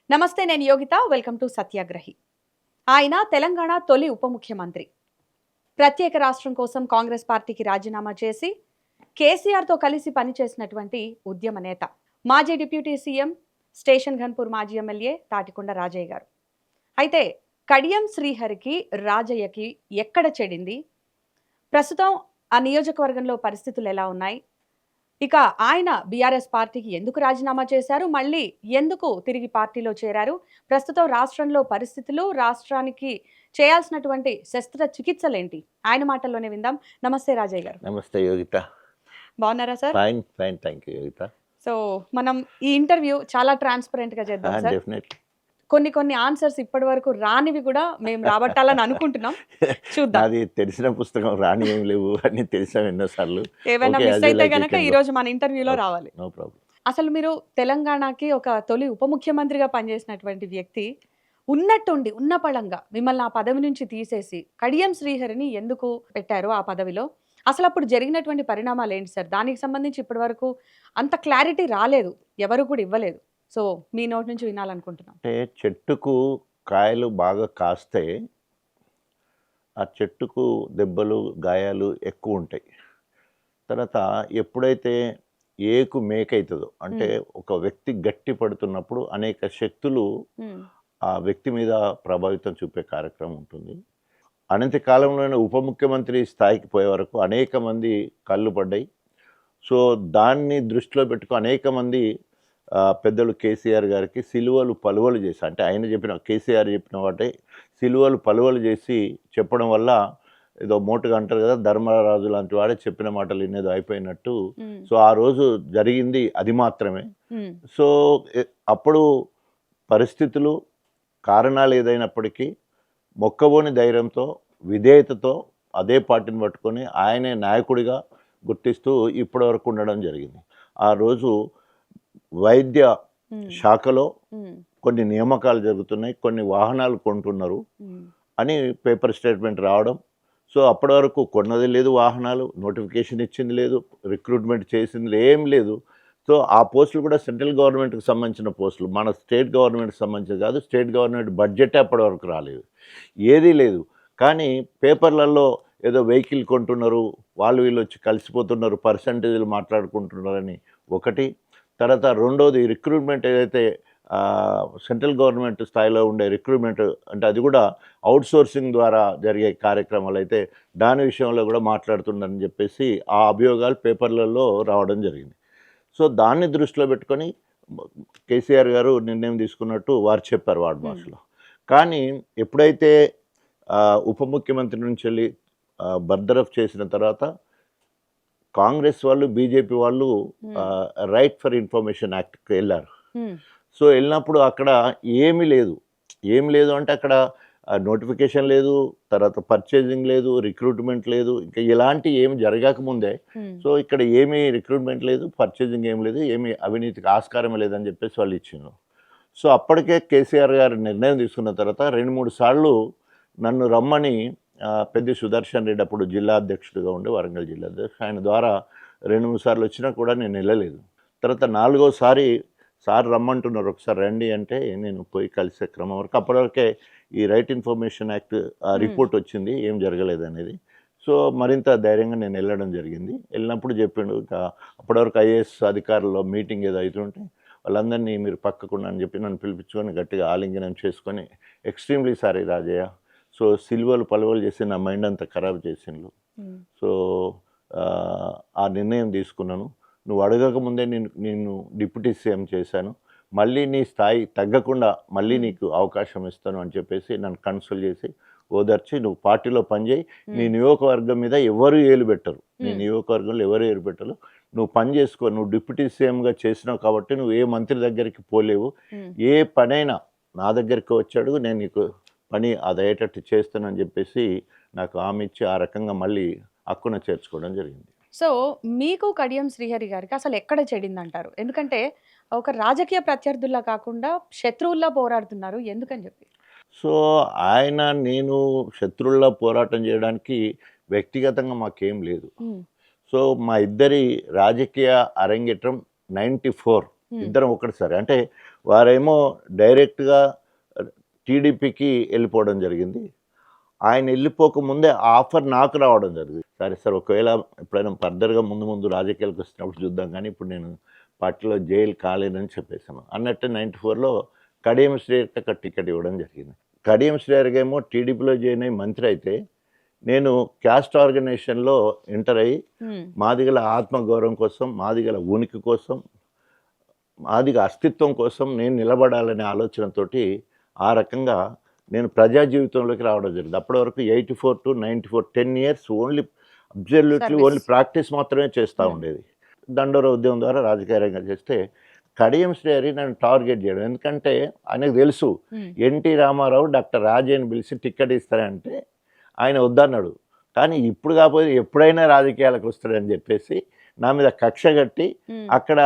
నమస్తే, నేను Yogita. Welcome to సత్యాగ్రహి. ఆయన తెలంగాణ తొలి ఉప ముఖ్యమంత్రి. ప్రత్యేక రాష్ట్రం కోసం కాంగ్రెస్ పార్టీకి రాజీనామా చేసి కేసీఆర్తో కలిసి పనిచేసినటువంటి ఉద్యమ నేత. మాజీ డిప్యూటీ సీఎం, స్టేషన్ ఘన్పూర్ మాజీ ఎమ్మెల్యే తాటికొండ రాజయ్య గారు. అయితే కడియం శ్రీహరికి, రాజయ్యకి ఎక్కడ చెడింది? ప్రస్తుతం ఆ నియోజకవర్గంలో పరిస్థితులు ఎలా ఉన్నాయి? ఇక ఆయన బీఆర్ఎస్ పార్టీకి ఎందుకు రాజీనామా చేశారు? మళ్ళీ ఎందుకు తిరిగి పార్టీలో చేరారు? ప్రస్తుతం రాష్ట్రంలో పరిస్థితులు, రాష్ట్రానికి చేయాల్సినటువంటి శస్త్రచికిత్సలేంటి? ఆయన మాటల్లోనే విందాం. నమస్తే రాజయ్య గారు. నమస్తే యోగిత. బాగున్నారా sir? Fine fine, thank you Yogitha. So మనం ఈ ఇంటర్వ్యూ చాలా ట్రాన్స్పరెంట్ గా చేద్దాం సార్. డెఫినెట్లీ. కొన్ని ఆన్సర్స్ ఇప్పటి వరకు రానివి కూడా మేము రాబట్టాలని అనుకుంటున్నాం. చూద్దాం. అది తెలిసిన పుస్తకం, రాని ఏం లేవు అన్ని తెలిసాం ఎన్నోసార్లు. ఏమైనా Okay, మిస్ as you అయితే like, you గనక can ఈ go. రోజు మన ఇంటర్వ్యూలో రావాలి. No problem. అసలు మీరు తెలంగాణకి ఒక తొలి ఉప ముఖ్యమంత్రిగా పనిచేసినటువంటి వ్యక్తి, ఉన్నట్టుండి ఉన్న పళంగా మిమ్మల్ని ఆ పదవి నుంచి తీసేసి కడియం శ్రీహరిని ఎందుకు పెట్టారు ఆ పదవిలో? అసలు అప్పుడు జరిగినటువంటి పరిణామాలు ఏంటి సార్? దానికి సంబంధించి ఇప్పటి వరకు అంత క్లారిటీ రాలేదు, ఎవరు కూడా ఇవ్వలేదు. సో మీ నోటి నుంచి వినాలనుకుంటున్నాం. అంటే చెట్టుకు కాయలు బాగా కాస్తే ఆ చెట్టుకు దెబ్బలు, గాయాలు ఎక్కువ ఉంటాయి. తర్వాత ఎప్పుడైతే ఏకు మేకైతుందో, అంటే ఒక వ్యక్తి గట్టి పడుతున్నప్పుడు అనేక శక్తులు మ్మ్. ఆ వ్యక్తి మీద ప్రభావితం చూపే కార్యక్రమం ఉంటుంది. అనతి కాలంలోనే ఉప ముఖ్యమంత్రి స్థాయికి పోయే వరకు అనేక మంది కళ్ళు పడ్డాయి. సో దాన్ని దృష్టిలో పెట్టుకుని అనేక మంది పెద్దలు కేసీఆర్ గారికి సిలువలు పలువలు చేసి, అంటే ఆయన చెప్పిన, కేసీఆర్ చెప్పిన వాటే సిలువలు పలువలు చేసి చెప్పడం వల్ల ఏదో మోటుగా అంటారు కదా, ధర్మరాజు లాంటి వాడే చెప్పిన మాటలు వినేది అయిపోయినట్టు. మ్మ్. సో ఆ రోజు జరిగింది అది మాత్రమే. మ్మ్. సో అప్పుడు పరిస్థితులు, కారణాలు ఏదైనప్పటికీ మొక్కబోని ధైర్యంతో, విధేయతతో అదే పార్టీని పట్టుకొని ఆయనే నాయకుడిగా గుర్తిస్తూ ఇప్పటి వరకు ఉండడం జరిగింది. ఆ రోజు వైద్య మ్మ్. శాఖలో మ్మ్. కొన్ని నియామకాలు జరుగుతున్నాయి, కొన్ని వాహనాలు కొంటున్నారు మ్మ్. అని పేపర్ స్టేట్మెంట్ రావడం. సో అప్పటి వరకు కొన్నది లేదు, వాహనాలు నోటిఫికేషన్ ఇచ్చింది లేదు, రిక్రూట్మెంట్ చేసింది ఏం లేదు. సో ఆ పోస్టులు కూడా సెంట్రల్ గవర్నమెంట్కి సంబంధించిన పోస్టులు, మన స్టేట్ గవర్నమెంట్కి సంబంధించి కాదు. స్టేట్ గవర్నమెంట్ బడ్జెట్ అప్పటి వరకు రాలేదు, ఏదీ లేదు. కానీ పేపర్లలో ఏదో వెహికల్ కొంటున్నారు, వాళ్ళు వీళ్ళు వచ్చి కలిసిపోతున్నారు, పర్సంటేజ్లు మాట్లాడుకుంటున్నారని ఒకటి. తర్వాత రెండోది రిక్రూట్మెంట్ ఏదైతే సెంట్రల్ గవర్నమెంట్ స్థాయిలో ఉండే రిక్రూట్మెంట్, అంటే అది కూడా అవుట్సోర్సింగ్ ద్వారా జరిగే కార్యక్రమాలు అయితే దాని విషయంలో కూడా మాట్లాడుతుండని చెప్పేసి ఆ అభియోగాలు పేపర్లలో రావడం జరిగింది. సో దాన్ని దృష్టిలో పెట్టుకొని కేసీఆర్ గారు నిర్ణయం తీసుకున్నట్టు వారు చెప్పారు వార్డ్ భాషలో. కానీ ఎప్పుడైతే ఉప ముఖ్యమంత్రి నుంచి వెళ్ళి బర్దరఫ్ చేసిన తర్వాత కాంగ్రెస్ వాళ్ళు, బీజేపీ వాళ్ళు రైట్ ఫర్ ఇన్ఫర్మేషన్ యాక్ట్కి వెళ్ళారు. మ్మ్. సో వెళ్ళినప్పుడు అక్కడ ఏమీ లేదు అంటే అక్కడ నోటిఫికేషన్ లేదు, తర్వాత పర్చేజింగ్ లేదు, రిక్రూట్మెంట్ లేదు, ఇంకా ఇలాంటి ఏమి జరగకముందే. మ్మ్. సో ఇక్కడ ఏమీ రిక్రూట్మెంట్ లేదు, పర్చేజింగ్ ఏం లేదు, ఏమీ అవినీతికి ఆస్కారం లేదని చెప్పేసి వాళ్ళు ఇచ్చిండ్రు. సో అప్పటికే కేసీఆర్ గారు నిర్ణయం తీసుకున్న తర్వాత 2-3 సార్లు నన్ను రమ్మని పెద్ది సుదర్శన్ రెడ్డి అప్పుడు జిల్లా అధ్యక్షుడిగా ఉండి, వరంగల్ జిల్లా అధ్యక్షుడు, ఆయన ద్వారా 2-3 సార్లు వచ్చినా కూడా నేను వెళ్ళలేదు. తర్వాత 4వసారి సార్ రమ్మంటున్నారు, ఒకసారి రండి అంటే నేను పోయి కలిసే క్రమం వరకు అప్పటివరకే ఈ రైట్ ఇన్ఫర్మేషన్ యాక్ట్ రిపోర్ట్ వచ్చింది, ఏం జరగలేదు అనేది. సో మరింత ధైర్యంగా నేను వెళ్ళడం జరిగింది. వెళ్ళినప్పుడు చెప్పిండు, ఇంకా అప్పటివరకు ఐఏఎస్ అధికారుల్లో మీటింగ్ ఏదో అవుతుంటే వాళ్ళందరినీ మీరు పక్కకుండా అని చెప్పి నన్ను పిలిపించుకొని గట్టిగా ఆలింగనం చేసుకొని, ఎక్స్ట్రీమ్లీ సారీ రాజయ్య, సో సిల్వలు పలువలు చేసి నా మైండ్ అంతా ఖరాబ్ చేసిండ్రు. మ్మ్. సో ఆ నిర్ణయం తీసుకున్నాను. నువ్వు అడగకముందే నేను డిప్యూటీ సీఎం చేశాను, మళ్ళీ నీ స్థాయి తగ్గకుండా మళ్ళీ నీకు అవకాశం ఇస్తాను అని చెప్పేసి నన్ను కన్సల్ట్ చేసి ఓదార్చి, నువ్వు పార్టీలో పనిచేయి, నీ నియోజకవర్గం మీద ఎవరు ఏలు పెట్టరు, నీ నియోజకవర్గంలో ఎవరు ఏలు పెట్టరు, నువ్వు పని చేసుకో, నువ్వు డిప్యూటీ సీఎంగా చేసినావు కాబట్టి నువ్వు ఏ మంత్రి దగ్గరికి పోలేవు, మ్మ్. ఏ పనైనా నా దగ్గరికి వచ్చాడు, నేను నీకు పని అదయ్యేటట్టు చేస్తానని చెప్పేసి నాకు హామీ ఇచ్చి ఆ రకంగా మళ్ళీ హక్కున చేర్చుకోవడం జరిగింది. సో మీకు కడియం శ్రీహరి గారికి అసలు ఎక్కడ చెడిందంటారు? ఎందుకంటే ఒక రాజకీయ ప్రత్యర్థుల్లా కాకుండా శత్రువుల్లా పోరాడుతున్నారు, ఎందుకని చెప్పి? సో నేను శత్రువుల్లో పోరాటం చేయడానికి వ్యక్తిగతంగా మాకేం లేదు. మ్మ్. సో మా ఇద్దరి రాజకీయ అరంగేట్రం 94 ఇద్దరం ఒకటిసారి, అంటే వారేమో డైరెక్ట్గా టీడీపీకి వెళ్ళిపోవడం జరిగింది. ఆయన వెళ్ళిపోకముందే ఆఫర్ నాకు రావడం జరిగింది. సరే సార్, ఒకవేళ ఎప్పుడైనా ఫర్దర్గా ముందు రాజకీయాలకు వస్తున్నప్పుడు చూద్దాం, కానీ ఇప్పుడు నేను పార్టీలో జైలు కాలేనని చెప్పేసాను అన్నట్టు 94లో కడియం శ్రేయర్కి అక్కడ టికెట్ ఇవ్వడం జరిగింది. కడియం శ్రేయర్కి ఏమో టీడీపీలో జాయిన్ అయ్యి మంత్రి అయితే, నేను క్యాస్ట్ ఆర్గనైజేషన్లో ఎంటర్ అయ్యి మాదిగల ఆత్మగౌరవం కోసం, మాదిగల ఉనికి కోసం, మాదిగ అస్తిత్వం కోసం నేను నిలబడాలనే ఆలోచనతోటి ఆ రకంగా నేను ప్రజా జీవితంలోకి రావడం జరిగింది. అప్పటి వరకు 84 to 94 10 years only absolutely only practice మాత్రమే చేస్తూ ఉండేది. దండోర ఉద్యమం ద్వారా రాజకీయ రంగం చేస్తే కడియం శ్రేయరి నన్ను టార్గెట్ చేయడం, ఎందుకంటే ఆయనకు తెలుసు ఎన్టీ రామారావు డాక్టర్ రాజేని పిలిచి టికెట్ ఇస్తారంటే ఆయన వద్దన్నాడు. కానీ ఇప్పుడు కాకపోతే ఎప్పుడైనా రాజకీయాలకు వస్తాడని చెప్పేసి నా మీద కక్ష కట్టి అక్కడ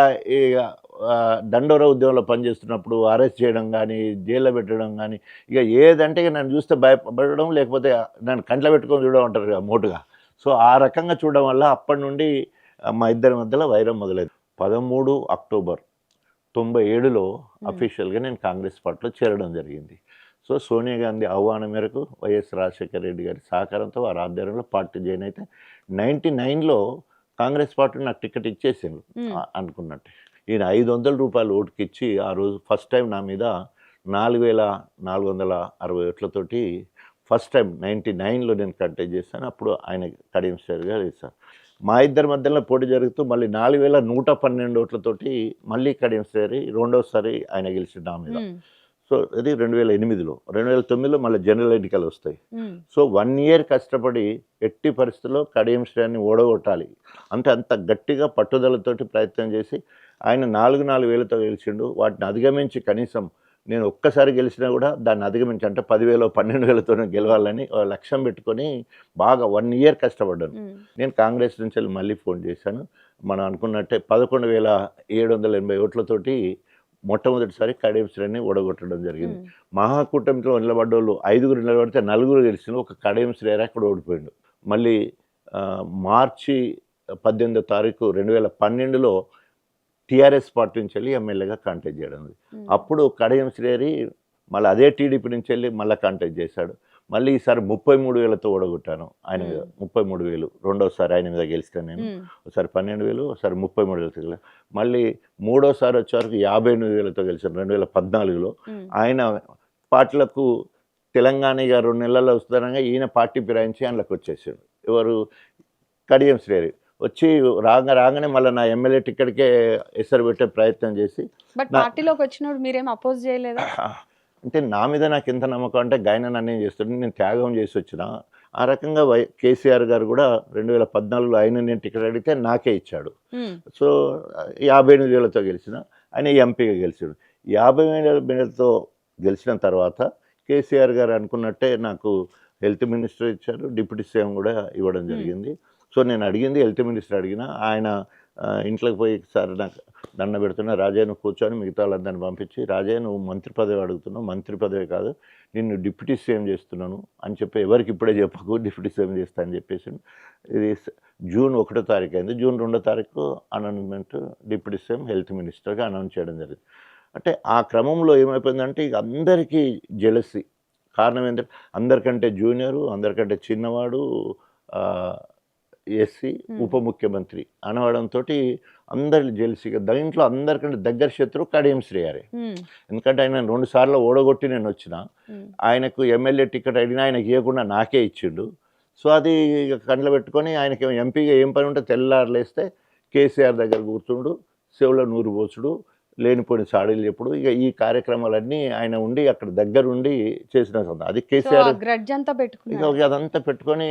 దండోర ఉద్యమంలో పనిచేస్తున్నప్పుడు అరెస్ట్ చేయడం కానీ, జైల్లో పెట్టడం కానీ, ఇక ఏదంటే ఇక నన్ను చూస్తే భయపడడం, లేకపోతే నన్ను కంట్లో పెట్టుకొని చూడడం అంటారు కదా మోటుగా. సో ఆ రకంగా చూడడం వల్ల అప్పటి నుండి మా ఇద్దరి మధ్యలో వైరం మొదలైంది. 13 అక్టోబర్ 97లో అఫీషియల్గా నేను కాంగ్రెస్ పార్టీలో చేరడం జరిగింది. సో సోనియా గాంధీ ఆహ్వానం మేరకు వైఎస్ రాజశేఖర రెడ్డి గారి సహకారంతో వారి ఆధ్వర్యంలో పార్టీ జాయిన్ అయితే 99లో కాంగ్రెస్ పార్టీ నాకు టికెట్ ఇచ్చేసింది అనుకున్నట్టే. ఈయన 500 రూపాయలు ఓటుకి ఇచ్చి ఆ రోజు ఫస్ట్ టైం నా మీద 4460 ఓట్లతోటి ఫస్ట్ టైం 99లో నేను కంటెస్ట్ చేశాను. అప్పుడు ఆయన కడియం శ్రేయర్ గారు వేశారు. మా ఇద్దరి మధ్యలో పోటీ జరుగుతూ మళ్ళీ 4112 ఓట్లతోటి మళ్ళీ కడియం శ్రేయర్ రెండోసారి ఆయన గెలిచిండు నా మీద. సో అది 2008లో. 2009లో మళ్ళీ జనరల్ ఎన్నికలు వస్తాయి. సో 1 year కష్టపడి ఎట్టి పరిస్థితుల్లో కడియం శ్రేయర్ని ఓడగొట్టాలి అంటే అంత గట్టిగా పట్టుదలతోటి ప్రయత్నం చేసి ఆయన 4,000 గెలిచిండు. వాటిని అధిగమించి కనీసం నేను ఒక్కసారి గెలిచినా కూడా దాన్ని అధిగమించి అంటే 10,000 12,000తో గెలవాలని లక్ష్యం పెట్టుకొని బాగా 1 year కష్టపడ్డాను. నేను కాంగ్రెస్ నుంచి వెళ్ళి మళ్ళీ ఫోన్ చేశాను. మనం అనుకున్నట్టే 11,780 ఓట్లతోటి మొట్టమొదటిసారి కడియం శ్రేయర్ని ఓడగొట్టడం జరిగింది. మహాకూటమిలో నిలబడ్డోళ్ళు 5 నిలబడితే 4 గెలిచిన ఒక కడియం శ్రేయర్ అక్కడ ఓడిపోయిండు. మళ్ళీ మార్చి 18వ తారీఖు 2012లో టీఆర్ఎస్ పార్టీ నుంచి వెళ్ళి ఎమ్మెల్యేగా కాంటెస్ట్ చేయడం. అప్పుడు కడియం శ్రేయర్ మళ్ళీ అదే టీడీపీ నుంచి వెళ్ళి మళ్ళీ కాంటెస్ట్ చేశాడు. మళ్ళీ ఈసారి 33,000తో ఓడగొట్టాను ఆయన మీద. 33,000 రెండోసారి ఆయన మీద గెలిచాను నేను. ఒకసారి 12,000, ఒకసారి 33,000. మళ్ళీ మూడోసారి వచ్చేవరకు 58,000తో గెలిచాను 2014లో. ఆయన పార్టీలకు తెలంగాణ 2 నెలల్లో వస్తానగా ఈయన పార్టీ ఫిరాయించి ఆయనకు వచ్చేసాడు. ఎవరు? కడియం శ్రేయర్ వచ్చి రాగానే మళ్ళీ నా ఎమ్మెల్యే టికెట్కే ఎసరు పెట్టే ప్రయత్నం చేసి పార్టీలోకి వచ్చినప్పుడు మీరేం అపోజ్ చేయలేదా? అంటే నా మీద నాకు ఎంత నమ్మకం అంటే గాయన నన్నేం చేస్తాడు, నేను త్యాగం చేసి వచ్చిన. ఆ రకంగా కేసీఆర్ గారు కూడా 2014లో ఆయన నేను టికెట్ అడిగితే నాకే ఇచ్చాడు. సో 58,000తో గెలిచిన ఆయన ఎంపీగా గెలిచాడు. 50,000తో గెలిచిన తర్వాత కేసీఆర్ గారు అనుకున్నట్టే నాకు హెల్త్ మినిస్టర్ ఇచ్చారు, డిప్యూటీ సీఎం కూడా ఇవ్వడం జరిగింది. సో నేను అడిగింది హెల్త్ మినిస్టర్ అడిగిన. ఆయన ఇంట్లోకి పోయి సార్ నాకు దండ పెడుతున్నా, రాజయ్య నువ్వు కూర్చొని మిగతా వాళ్ళందరిని పంపించి, రాజయ్య నువ్వు మంత్రి పదవి అడుగుతున్నావు, మంత్రి పదవి కాదు నిన్ను డిప్యూటీ సీఎం చేస్తున్నాను అని చెప్పి ఎవరికి ఇప్పుడే చెప్పకు, డిప్యూటీ సీఎం చేస్తా అని చెప్పేసి. ఇది జూన్ 1వ తారీఖు అయింది. జూన్ 2వ తారీఖు అనౌన్స్మెంట్ డిప్యూటీ సీఎం హెల్త్ మినిస్టర్గా అనౌన్స్ చేయడం జరిగింది. అంటే ఆ క్రమంలో ఏమైపోయిందంటే ఇక అందరికీ జెలసీ. కారణం ఏంటంటే అందరికంటే జూనియరు, అందరికంటే చిన్నవాడు, ఎస్సీ, ఉప ముఖ్యమంత్రి అనవడంతో అందరి జెల్సీగా దీంట్లో అందరికంటే దగ్గర శత్రువు కడియం శ్రేయరే. ఎందుకంటే ఆయన 2 సార్లు ఓడగొట్టి నేను వచ్చిన, ఆయనకు ఎమ్మెల్యే టికెట్ అడిగినా ఆయనకి ఇవ్వకుండా నాకే ఇచ్చిండు. సో అది కంట్లో పెట్టుకొని ఆయనకి ఎంపీగా ఏం పని ఉంటే తెల్లారులేస్తే కేసీఆర్ దగ్గర కూర్చుండు, చెవులో నూరు పోసుడు, లేనిపోయిన సాడీలు చెప్పుడు. ఇక ఈ కార్యక్రమాలన్నీ ఆయన ఉండి అక్కడ దగ్గర ఉండి చేసిన అది కేసీఆర్ ఇక అదంతా పెట్టుకొని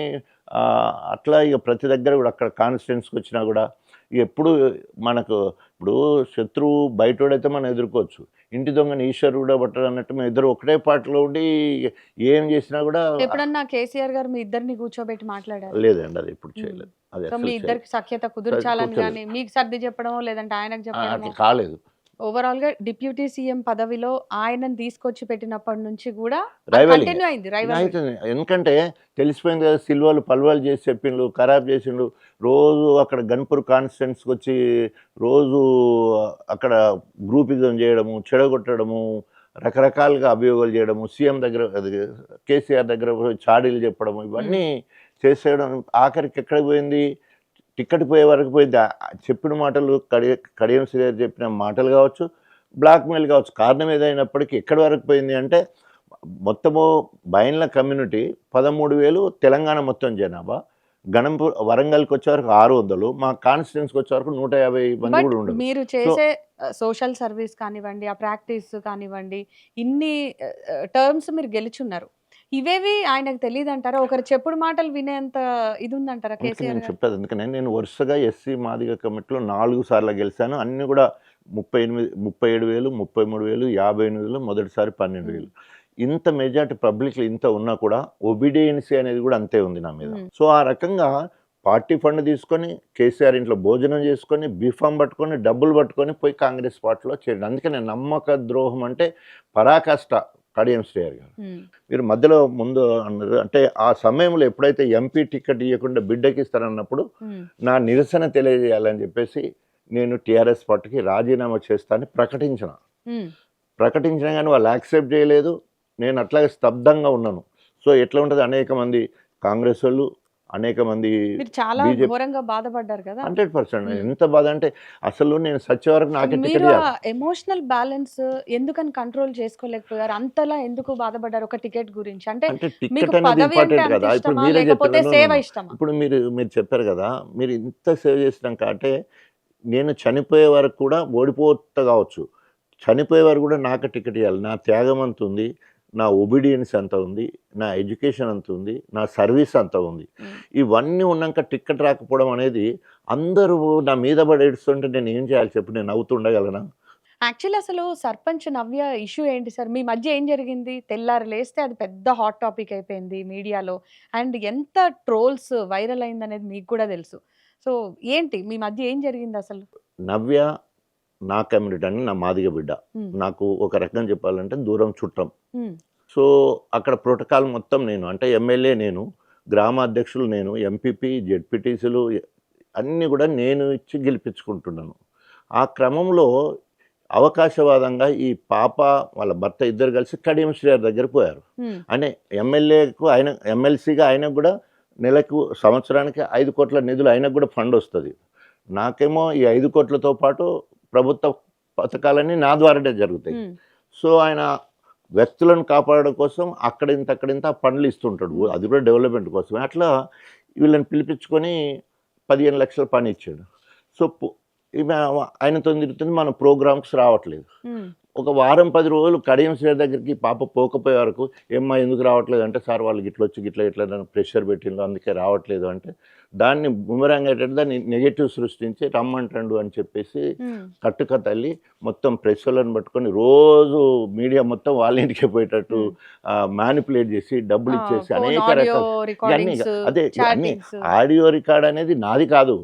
అట్లా ఇక ప్రతి దగ్గర కూడా అక్కడ కాన్స్టిట్యున్సీకి వచ్చినా కూడా ఎప్పుడు మనకు ఇప్పుడు శత్రువు బయటోడైతే మనం ఎదుర్కోవచ్చు, ఇంటి దొంగని ఈశ్వరు కూడా పట్టడం అన్నట్టు మేము ఇద్దరు ఒకటే పార్టీలో ఉండి ఏం చేసినా కూడా. ఎప్పుడన్నా కేసీఆర్ గారు మీ ఇద్దరిని కూర్చోబెట్టి మాట్లాడారు? లేదండి, అది ఎప్పుడు చేయలేదు. అది మీ ఇద్దరికి సఖ్యత కుదిర్చాలని కానీ మీకు సర్ది చెప్పడం లేదంటే ఆయనకు చెప్పడం కాలేదు. ఓవరాల్ గా డిప్యూటీ సీఎం పదవిలో ఆయనను తీసుకొచ్చి పెట్టినప్పటి నుంచి కూడా రైవలింగ్ కంటిన్యూ అయింది రైవల్. అవుతుంది. ఎందుకంటే తెలిసిపోయింది కదా, సిల్వలు పల్వాలు చేసి చెప్పిండు, ఖరాబ్ చేసిండు. రోజు అక్కడ గన్పూర్ కాన్స్టిట్యున్సీకి వచ్చి రోజు అక్కడ గ్రూపిజం చేయడము, చెడగొట్టడము, రకరకాలుగా అభియోగాలు చేయడము, సీఎం దగ్గర అది కేసీఆర్ దగ్గర పోయి చాడీలు చెప్పడము, ఇవన్నీ చేసేయడం. ఆఖరికి ఎక్కడ పోయింది, టికెట్ పోయే వరకు పోయింది. చెప్పిన మాటలు కడియం శ్రీగారు చెప్పిన మాటలు కావచ్చు, బ్లాక్మెయిల్ కావచ్చు, కారణం ఏదైనప్పటికీ ఎక్కడి వరకు పోయింది అంటే మొత్తము బైన్ల కమ్యూనిటీ 13,000 తెలంగాణ మొత్తం జనాభా. గణంపూర్ వరంగల్కి వచ్చే వరకు 600, మా కాన్స్టిట్యున్సీకి వచ్చే వరకు 150 మంది బట్ కూడా ఉండదు. మీరు చేసే సోషల్ సర్వీస్ కానివ్వండి, ఆ ప్రాక్టీస్ కానివ్వండి, ఇన్ని టర్మ్స్ మీరు గెలుచున్నారు. ఇవేవి ఆయనకు తెలియదు అంటారా? ఒకరు చెప్పుడు మాటలు వినేంత ఇది ఉందంటారా అందుకే కేసీఆర్ నేను గారు? చెప్పేది, అందుకనే నేను వరుసగా ఎస్సీ మాదిగ కమిటీలో 4 సార్లు గెలిచాను. అన్నీ కూడా 38, 37,000, 33,000, 58,000, మొదటిసారి 12,000. ఇంత మెజార్టీ పబ్లిక్లో ఇంత ఉన్నా కూడా ఒబిడియన్సీ అనేది కూడా అంతే ఉంది నా మీద. సో ఆ రకంగా పార్టీ ఫండ్ తీసుకొని కేసీఆర్ ఇంట్లో భోజనం చేసుకొని బీఫామ్ పట్టుకొని డబ్బులు పట్టుకొని పోయి కాంగ్రెస్ పార్టీలో చేయండి. అందుకనే నమ్మక ద్రోహం అంటే పరాకాష్ట కడియం శ్రీహరి గారు. మీరు మధ్యలో ముందు అన్నారు అంటే ఆ సమయంలో ఎప్పుడైతే ఎంపీ టికెట్ ఇవ్వకుండా బిడ్డకి ఇస్తారన్నప్పుడు నా నిరసన తెలియజేయాలని చెప్పేసి నేను టీఆర్ఎస్ పార్టీకి రాజీనామా చేస్తానని ప్రకటించిన కానీ వాళ్ళు యాక్సెప్ట్ చేయలేదు. నేను అట్లాగే స్తబ్దంగా ఉన్నాను. సో ఎట్లా ఉంటుంది, అనేక మంది కాంగ్రెస్ వాళ్ళు, అనేక మంది చాలా బీజేపీ ఘోరంగా బాధపడ్డారు కదా. 100%. ఎంత బాధ అంటే అసలు నేను సచ్చే వరకు నాకే టికెట్ మీరు ఎమోషనల్ బ్యాలెన్స్ ఎందుకని కంట్రోల్ చేసుకోలేకపోయారు? అంతలా ఎందుకు బాధపడ్డారు ఒక టికెట్ గురించి? అంటే అంటే మీకు టికెట్ అనేది పదవి అంటే ఇంపార్టెంట్ అంత కదా. ఇప్పుడు ఇష్టమా, మీరే లేకపోతే చెప్పారు, సేవ ఇష్టమా? ఇప్పుడు మీరు చెప్పారు కదా, మీరు ఇంత సేవ్ చేసినాక అంటే నేను చనిపోయే వరకు కూడా ఓడిపోతా కావచ్చు, చనిపోయే వరకు కూడా నాకు టికెట్ ఇవ్వాలి. నా త్యాగం అంత ఉంది, నా ఒబీడియన్స్ అంత ఉంది, నా ఎడ్యుకేషన్ అంత ఉంది, నా సర్వీస్ అంత ఉంది. ఇవన్నీ ఉన్నాక టికెట్ రాకపోవడం అనేది అందరూ నా మీద పడి ఏడుస్తుంటే నేను ఏం చేయాలి చెప్పు, నేను నవ్వుతుండగలనా? యాక్చువల్లీ అసలు సర్పంచ్ నవ్య ఇష్యూ ఏంటి సార్? మీ మధ్య ఏం జరిగింది? తెల్లారి లేస్తే అది పెద్ద హాట్ టాపిక్ అయిపోయింది మీడియాలో. అండ్ ఎంత ట్రోల్స్ వైరల్ అయిందనేది మీకు కూడా తెలుసు. సో ఏంటి మీ మధ్య ఏం జరిగింది అసలు? నవ్య నా కమ్యూనిటీ అని, నా మాదిగ బిడ్డ. నాకు ఒక రకం చెప్పాలంటే దూరం చుట్టం. సో అక్కడ ప్రోటోకాల్ మొత్తం నేను, అంటే ఎమ్మెల్యే నేను, గ్రామ అధ్యక్షులు నేను, ఎంపీపీ, జెడ్పీటీసీలు అన్నీ కూడా నేను ఇచ్చి గెలిపించుకుంటున్నాను. ఆ క్రమంలో అవకాశవాదంగా ఈ పాప వాళ్ళ భర్త ఇద్దరు కలిసి కడియం శ్రీహరి దగ్గర పోయారు. అంటే ఎమ్మెల్యేకు ఆయన, ఎమ్మెల్సీగా ఆయనకు కూడా నెలకు సంవత్సరానికి 5 కోట్ల నిధులు ఆయనకు కూడా ఫండ్ వస్తుంది. నాకేమో ఈ 5 కోట్లతో పాటు ప్రభుత్వ పథకాలన్నీ నా ద్వారానే జరుగుతాయి. సో ఆయన వ్యక్తులను కాపాడడం కోసం అక్కడింత పనులు ఇస్తుంటాడు, అది కూడా డెవలప్మెంట్ కోసమే. అట్లా వీళ్ళని పిలిపించుకొని 15 లక్షల పని ఇచ్చాడు. సో ఈమె ఆయనతో తిరుగుతుంది, మన ప్రోగ్రామ్స్ రావట్లేదు. ఒక వారం 10 రోజులు కడియం శ్రీహరి దగ్గరికి పాప పోకపోయే వరకు, ఏమ్మా ఎందుకు రావట్లేదు అంటే, సార్ వాళ్ళకి ఇట్లా నన్ను ప్రెషర్ పెట్టిండు అందుకే రావట్లేదు అంటే, దాన్ని బుమరాంగ్ అయ్యేటట్టు దాన్ని నెగటివ్ సృష్టించి రమ్మంటాడు అని చెప్పేసి కట్టుక తల్లి మొత్తం ప్రెస్లను పట్టుకొని రోజు మీడియా మొత్తం వాళ్ళ ఇంటికి పోయేటట్టు మ్యానిపులేట్ చేసి డబ్బులు ఇచ్చేసి అనేక రకాల అన్నీ. అదే అన్ని ఆడియో రికార్డ్ అనేది నాది కాదు.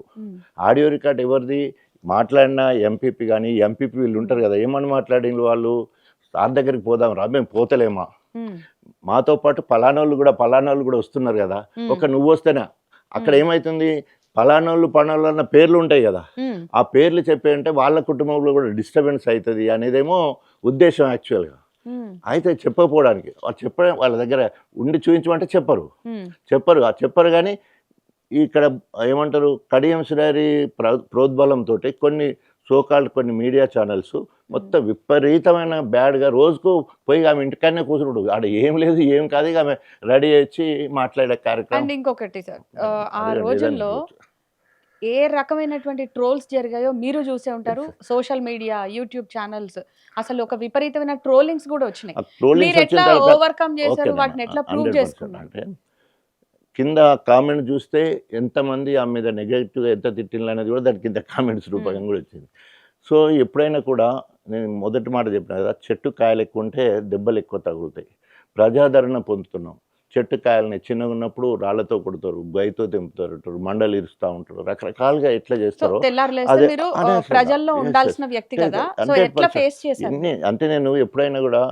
ఆడియో రికార్డ్ ఎవరిది? మాట్లాడిన ఎంపీపీ కానీ, ఎంపీపీ వీళ్ళు ఉంటారు కదా, ఏమని మాట్లాడిన వాళ్ళు, సార్ దగ్గరికి పోదాం రా, మేము పోతలేమా, మాతో పాటు పలానోళ్ళు కూడా వస్తున్నారు కదా, ఒక నువ్వు వస్తేనే అక్కడ ఏమవుతుంది, పలానోళ్ళు అన్న పేర్లు ఉంటాయి కదా, ఆ పేర్లు చెప్పేయంటే వాళ్ళ కుటుంబంలో కూడా డిస్టర్బెన్స్ అవుతుంది అనేదేమో ఉద్దేశం యాక్చువల్గా. అయితే చెప్పకపోవడానికి చెప్పడం, వాళ్ళ దగ్గర ఉండి చూపించమంటే చెప్పరు కానీ ఇక్కడ ఏమంటారు, కడియం శ్రీహరి ప్రోద్బలంతో కొన్ని మీడియా ఛానల్స్ మొత్తం విపరీతమైన బ్యాడ్గా రోజుకు పోయి ఆమె ఇంటికాడనే కూర్చుంటు, ఆడ ఏం లేదు ఏం కాదు, ఆమె రెడీ వచ్చి మాట్లాడే కార్యక్రమం. అండ్ ఇంకొకటి సార్, ఆ రోజుల్లో ఏ రకమైనటువంటి ట్రోల్స్ జరిగాయో మీరు చూసే ఉంటారు. సోషల్ మీడియా, యూట్యూబ్ ఛానల్స్, అసలు ఒక విపరీతమైన ట్రోలింగ్స్ కూడా వచ్చినాయి. మీరు ఎట్లా ఓవర్కమ్ చేశారు, వాటిని ఎట్లా ప్రూవ్ చేసుకున్నారు? కింద కామెంట్ చూస్తే ఎంతమంది ఆమె మీద నెగటివ్గా ఎంత తిట్టిండ్రు అనేది కూడా దాని కింద కామెంట్స్ రూపంగా కూడా వచ్చింది. సో ఎప్పుడైనా కూడా నేను మొదటి మాట చెప్పిన కదా, చెట్టు కాయలు ఎక్కువ ఉంటే దెబ్బలు ఎక్కువ తగులుతాయి. ప్రజాదరణ పొందుతున్నాం. చెట్టు కాయలని చిన్నగా ఉన్నప్పుడు రాళ్లతో కొడతారు, గైతో తెంపుతారు, మండలు ఇరుస్తూ ఉంటారు, రకరకాలుగా ఎట్లా సో చేస్తారో తెల్లారు లేస్తే అదే మీరు అనేసి ప్రజల్లో yes, yes. ఉండాల్సిన వ్యక్తి కదా, సో 100% ఎట్లా ఫేస్ చేశారు? ఇన్ని అంటే నేను ఎప్పుడైనా కూడా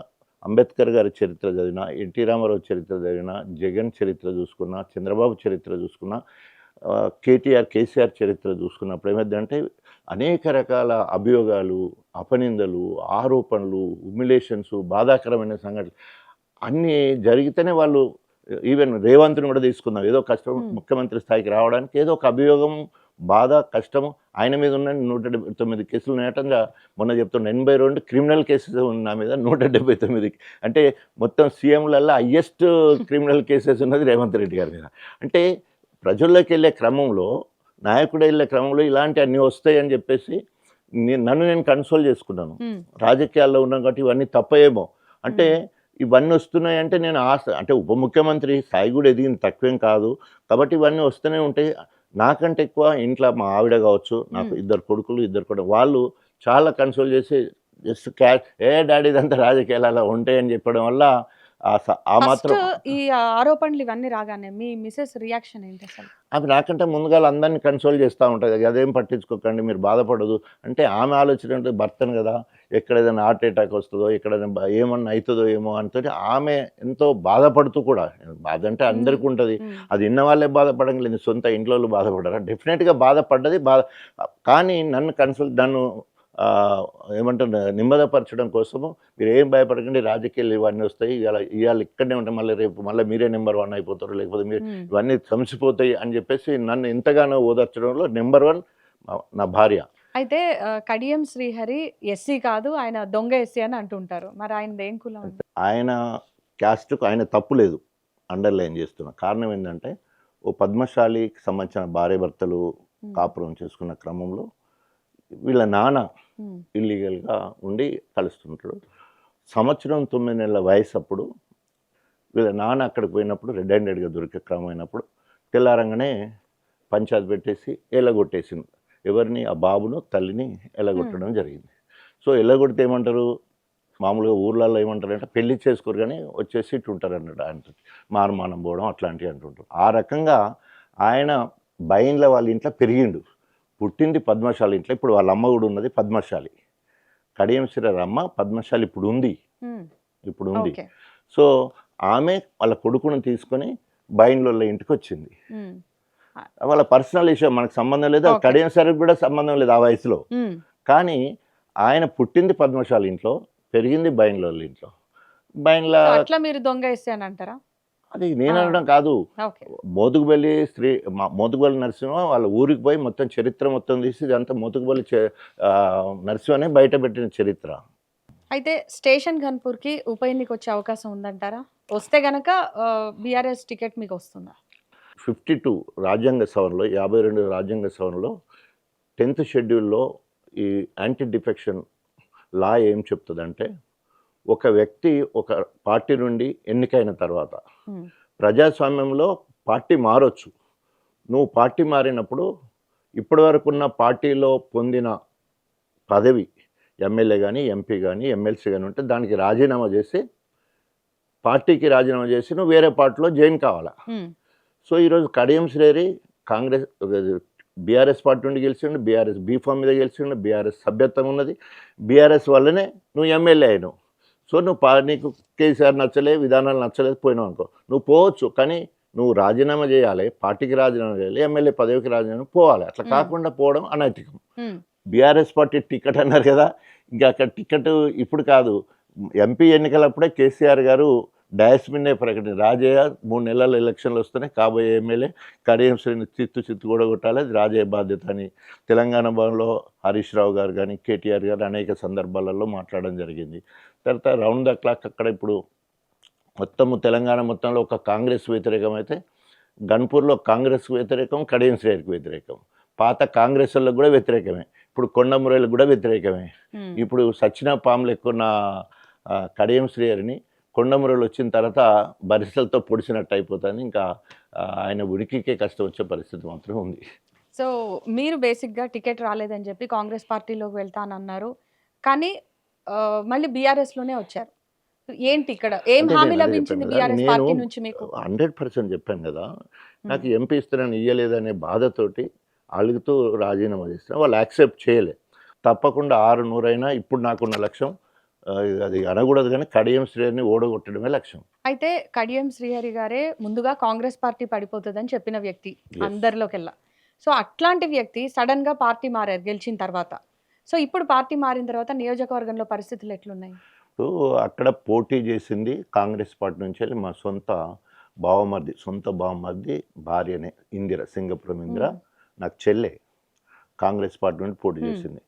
అంబేద్కర్ గారి చరిత్ర చదివినా, ఎన్టీ రామారావు చరిత్ర చదివినా, జగన్ చరిత్ర చూసుకున్నా, చంద్రబాబు చరిత్ర చూసుకున్నా, కేసీఆర్ చరిత్ర చూసుకున్నప్పుడు ఏమైందంటే అనేక రకాల అభియోగాలు, అపనిందలు, ఆరోపణలు, హ్యూమిలేషన్స్, బాధాకరమైన సంఘటనలు అన్నీ జరిగితేనే వాళ్ళు ఈవెన్ రేవంత్ని కూడా తీసుకుందాం, ఏదో కష్టం ముఖ్యమంత్రి స్థాయికి రావడానికి ఏదో ఒక అభియోగం, బాధ, కష్టము ఆయన మీద ఉన్న 179 కేసులు నేటంగా మొన్న చెప్తున్నా 82 క్రిమినల్ కేసెస్ ఉన్న నా మీద 179 అంటే మొత్తం సీఎంలలో హయ్యెస్ట్ క్రిమినల్ కేసెస్ ఉన్నది రేవంత్ రెడ్డి గారి మీద. అంటే ప్రజల్లోకి వెళ్ళే క్రమంలో, నాయకుడు వెళ్ళే క్రమంలో ఇలాంటి అన్నీ వస్తాయని చెప్పేసి నన్ను నేను కన్సోల్ చేసుకున్నాను. రాజకీయాల్లో ఉన్నాం కాబట్టి ఇవన్నీ తప్పయేమో అంటే ఇవన్నీ వస్తున్నాయంటే నేను ఆశ అంటే ఉప ముఖ్యమంత్రి స్థాయి కూడా ఎదిగింది తక్కువేం కాదు కాబట్టి ఇవన్నీ వస్తూనే ఉంటాయి. నాకంటే ఎక్కువ ఇంట్లో మా ఆవిడ కావచ్చు, నాకు 2 కొడుకులు 2 కొడుకు వాళ్ళు చాలా కన్సోల్ చేసి జస్ట్ డాడీ ఇదంతా రాజకీయాలు అలా ఉంటాయని చెప్పడం వల్ల ఆ ఫస్ట్ మాత్రం ఈ ఆరోపణలు ఇవన్నీ రాగానే మీ మిసెస్ రియాక్షన్ ఏంటి అసలు? అవి నాకంటే ముందుగా అందరినీ కన్సోల్ చేస్తూ ఉంటుంది, అదేం పట్టించుకోకండి మీరు బాధపడదు అంటే. ఆమె ఆలోచన అంటే భర్తను కదా, ఎక్కడ ఏదైనా హార్ట్ అటాక్ వస్తుందో, ఎక్కడైనా ఏమన్నా అవుతుందో ఏమో అంటే ఆమె ఎంతో బాధపడుతూ కూడా, బాధ అంటే అందరికీ ఉంటుంది, అది విన్న వాళ్ళే బాధపడలేదు, సొంత ఇంట్లో వాళ్ళు బాధపడరా, డెఫినెట్గా బాధపడ్డది కానీ నన్ను ఏమంటారు నిమ్మదపరచడం కోసము మీరు ఏం భయపడకండి, రాజకీయాలు ఇవన్నీ వస్తాయి, ఇవాళ ఇక్కడనే ఉంటాయి, మళ్ళీ మీరే నెంబర్ 1 అయిపోతారు, లేకపోతే మీరు ఇవన్నీ సమసిపోతాయి అని చెప్పేసి నన్ను ఎంతగానో ఓదార్చడంలో నెంబర్ 1 నా భార్య. అయితే కడియం శ్రీహరి ఎస్సీ కాదు, ఆయన దొంగ ఎస్సీ అని అంటుంటారు, మరి ఆయన ఏం కులం? ఆయన క్యాస్ట్కు ఆయన తప్పు లేదు, అండర్లైన్ చేస్తున్నా. కారణం ఏంటంటే ఓ పద్మశాలికి సంబంధించిన భార్య భర్తలు కాపురం చేసుకున్న క్రమంలో వీళ్ళ నాన్న ఇల్లీగల్గా ఉండి కలుస్తుంటాడు. 9 నెలల వయసు అప్పుడు వీళ్ళ నాన్న అక్కడికి పోయినప్పుడు రెడ్ హ్యాండెడ్గా దొరికే క్రమం అయినప్పుడు తెల్లారంగానే పంచాయతీ పెట్టేసి ఎల్లగొట్టేసింది. ఎవరిని? ఆ బాబును తల్లిని ఎల్లగొట్టడం జరిగింది. సో ఎల్లగొడితే ఏమంటారు, మామూలుగా ఊర్లలో ఏమంటారంటే పెళ్లి చేసుకోరు కానీ వచ్చేసి ఇటు ఉంటారు అన్నట్టు, ఆయన మారుమానం పోవడం అట్లాంటివి అంటుంటారు. ఆ రకంగా ఆయన బయన్ల వాళ్ళ ఇంట్లో పెరిగిండు, పుట్టింది పద్మశాలి ఇంట్లో, ఇప్పుడు వాళ్ళ అమ్మ కూడా ఉన్నది పద్మశాలి. కడియం శ్రీహరి అమ్మ పద్మశాలి ఇప్పుడు ఉంది. సో ఆమె వాళ్ళ కొడుకును తీసుకొని బయన్ల ఇంటికి వచ్చింది. వాళ్ళ పర్సనల్ విషయం మనకు సంబంధం లేదు, కడియం శ్రీహరికి కూడా సంబంధం లేదు ఆ వయసులో. కానీ ఆయన పుట్టింది పద్మశాలి ఇంట్లో, పెరిగింది బయన్ల ఇంట్లో. అట్లా మీరు దొంగ వేస్తే అని అంటారా? అది నేను అనడం కాదు, మోతుకుబల్లి నరసింహ వాళ్ళ ఊరికి పోయి మొత్తం చరిత్ర మొత్తం తీసి ఇదంతా మోతుకుబల్లి నరసింహనే బయట పెట్టిన చరిత్ర. అయితే స్టేషన్ ఘన్పూర్కి ఉప ఎన్నిక వచ్చే అవకాశం ఉందంటారా? వస్తే గనక బీఆర్ఎస్ టికెట్ మీకు వస్తుందా? 52 రాజ్యాంగ సవరణలో 52 రాజ్యాంగ సవరణలో 10th షెడ్యూల్లో ఈ యాంటీ డిఫెక్షన్ లా ఏం చెప్తుందంటే, ఒక వ్యక్తి ఒక పార్టీ నుండి ఎన్నికైన తర్వాత ప్రజాస్వామ్యంలో పార్టీ మారొచ్చు. నువ్వు పార్టీ మారినప్పుడు ఇప్పటి వరకు ఉన్న పార్టీలో పొందిన పదవి ఎమ్మెల్యే కానీ, ఎంపీ కానీ, ఎమ్మెల్సీ కానీ ఉంటే దానికి రాజీనామా చేసి, పార్టీకి రాజీనామా చేసి నువ్వు వేరే పార్టీలో జాయిన్ కావాలా. సో ఈరోజు కడియం శ్రీహరి కాంగ్రెస్ బీఆర్ఎస్ పార్టీ నుండి గెలిచిండు, బీఆర్ఎస్ బీఫామ్ మీద గెలిచిండు, బీఆర్ఎస్ సభ్యత్వం ఉన్నది, బీఆర్ఎస్ వల్లనే నువ్వు ఎమ్మెల్యే అయినావు. సో నీకు కేసీఆర్ నచ్చలే, విధానాలు నచ్చలేదు, పోయినావు అనుకో, నువ్వు పోవచ్చు, కానీ నువ్వు రాజీనామా చేయాలి, పార్టీకి రాజీనామా చేయాలి, ఎమ్మెల్యే పదవికి రాజీనామా పోవాలి. అట్లా కాకుండా పోవడం అనైతికం. బీఆర్ఎస్ పార్టీ టికెట్ అన్నారు కదా, ఇంకా అక్కడ టికెట్ ఇప్పుడు కాదు, ఎంపీ ఎన్నికలప్పుడే కేసీఆర్ గారు డయాస్ మీదే ప్రకటన, రాజయ్య 3 నెలల ఎలక్షన్లు వస్తేనే కాబోయే ఎమ్మెల్యే, కడియం శ్రీని చిత్తు కూడా కొట్టాలి, అది రాజయ్య బాధ్యత అని తెలంగాణ భవన్లో హరీష్ రావు గారు కానీ, కేటీఆర్ గారు అనేక సందర్భాలలో మాట్లాడడం జరిగింది. తర్వాత రౌండ్ ద క్లాక్ అక్కడ ఇప్పుడు మొత్తము తెలంగాణ మొత్తంలో ఒక కాంగ్రెస్ వ్యతిరేకం అయితే, గన్పూర్లో కాంగ్రెస్కు వ్యతిరేకం, కడియం శ్రీహరికి వ్యతిరేకం, పాత కాంగ్రెస్ వాళ్ళకు కూడా వ్యతిరేకమే, ఇప్పుడు కొండమురేలకు కూడా వ్యతిరేకమే. ఇప్పుడు సచిన పాములు ఎక్కున్న కడియం శ్రీహరిని కొండమురలు వచ్చిన తర్వాత బరిసెలతో పొడిచినట్టు అయిపోతుంది, ఇంకా ఆయన ఉనికికే కష్టం వచ్చే పరిస్థితి మాత్రం ఉంది. సో మీరు బేసిక్గా టికెట్ రాలేదని చెప్పి కాంగ్రెస్ పార్టీలోకి వెళ్తానన్నారు, కానీ మళ్ళీ బీఆర్ఎస్లోనే వచ్చారు. ఏంటి ఇక్కడ ఏం అంటే హామీ నేను అదే లభించింది చెప్పాను కదా, బీఆర్ఎస్ నేను పార్టీ నుంచి మీకు? 100% చెప్పాను కదా, నాకు ఎంపీ ఇస్తున్నాను ఇయ్యలేదనే బాధతోటి అలుగుతూ రాజీనామా చేసిన వాళ్ళు యాక్సెప్ట్ చేయలే. తప్పకుండా 600 అయినా ఇప్పుడు నాకున్న లక్ష్యం అది అనకూడదు కానీ కడియం శ్రేణిని ఓడగొట్టడమే లక్ష్యం. అయితే కడియం శ్రీహరి గారే ముందుగా కాంగ్రెస్ పార్టీ పడిపోతుందని చెప్పిన వ్యక్తి అందరిలోకెల్లా. సో అట్లాంటి వ్యక్తి సడన్ గా పార్టీ మారారు గెలిచిన తర్వాత. సో ఇప్పుడు పార్టీ మారిన తర్వాత నియోజకవర్గంలో పరిస్థితులు ఎట్లున్నాయి? సో అక్కడ పోటీ చేసింది కాంగ్రెస్ పార్టీ నుంచి వెళ్ళి మా సొంత బావమరిది భార్యనే ఇందిర, సింగపురం ఇందిర, నాకు చెల్లె. కాంగ్రెస్ పార్టీ నుండి పోటీ చేసింది.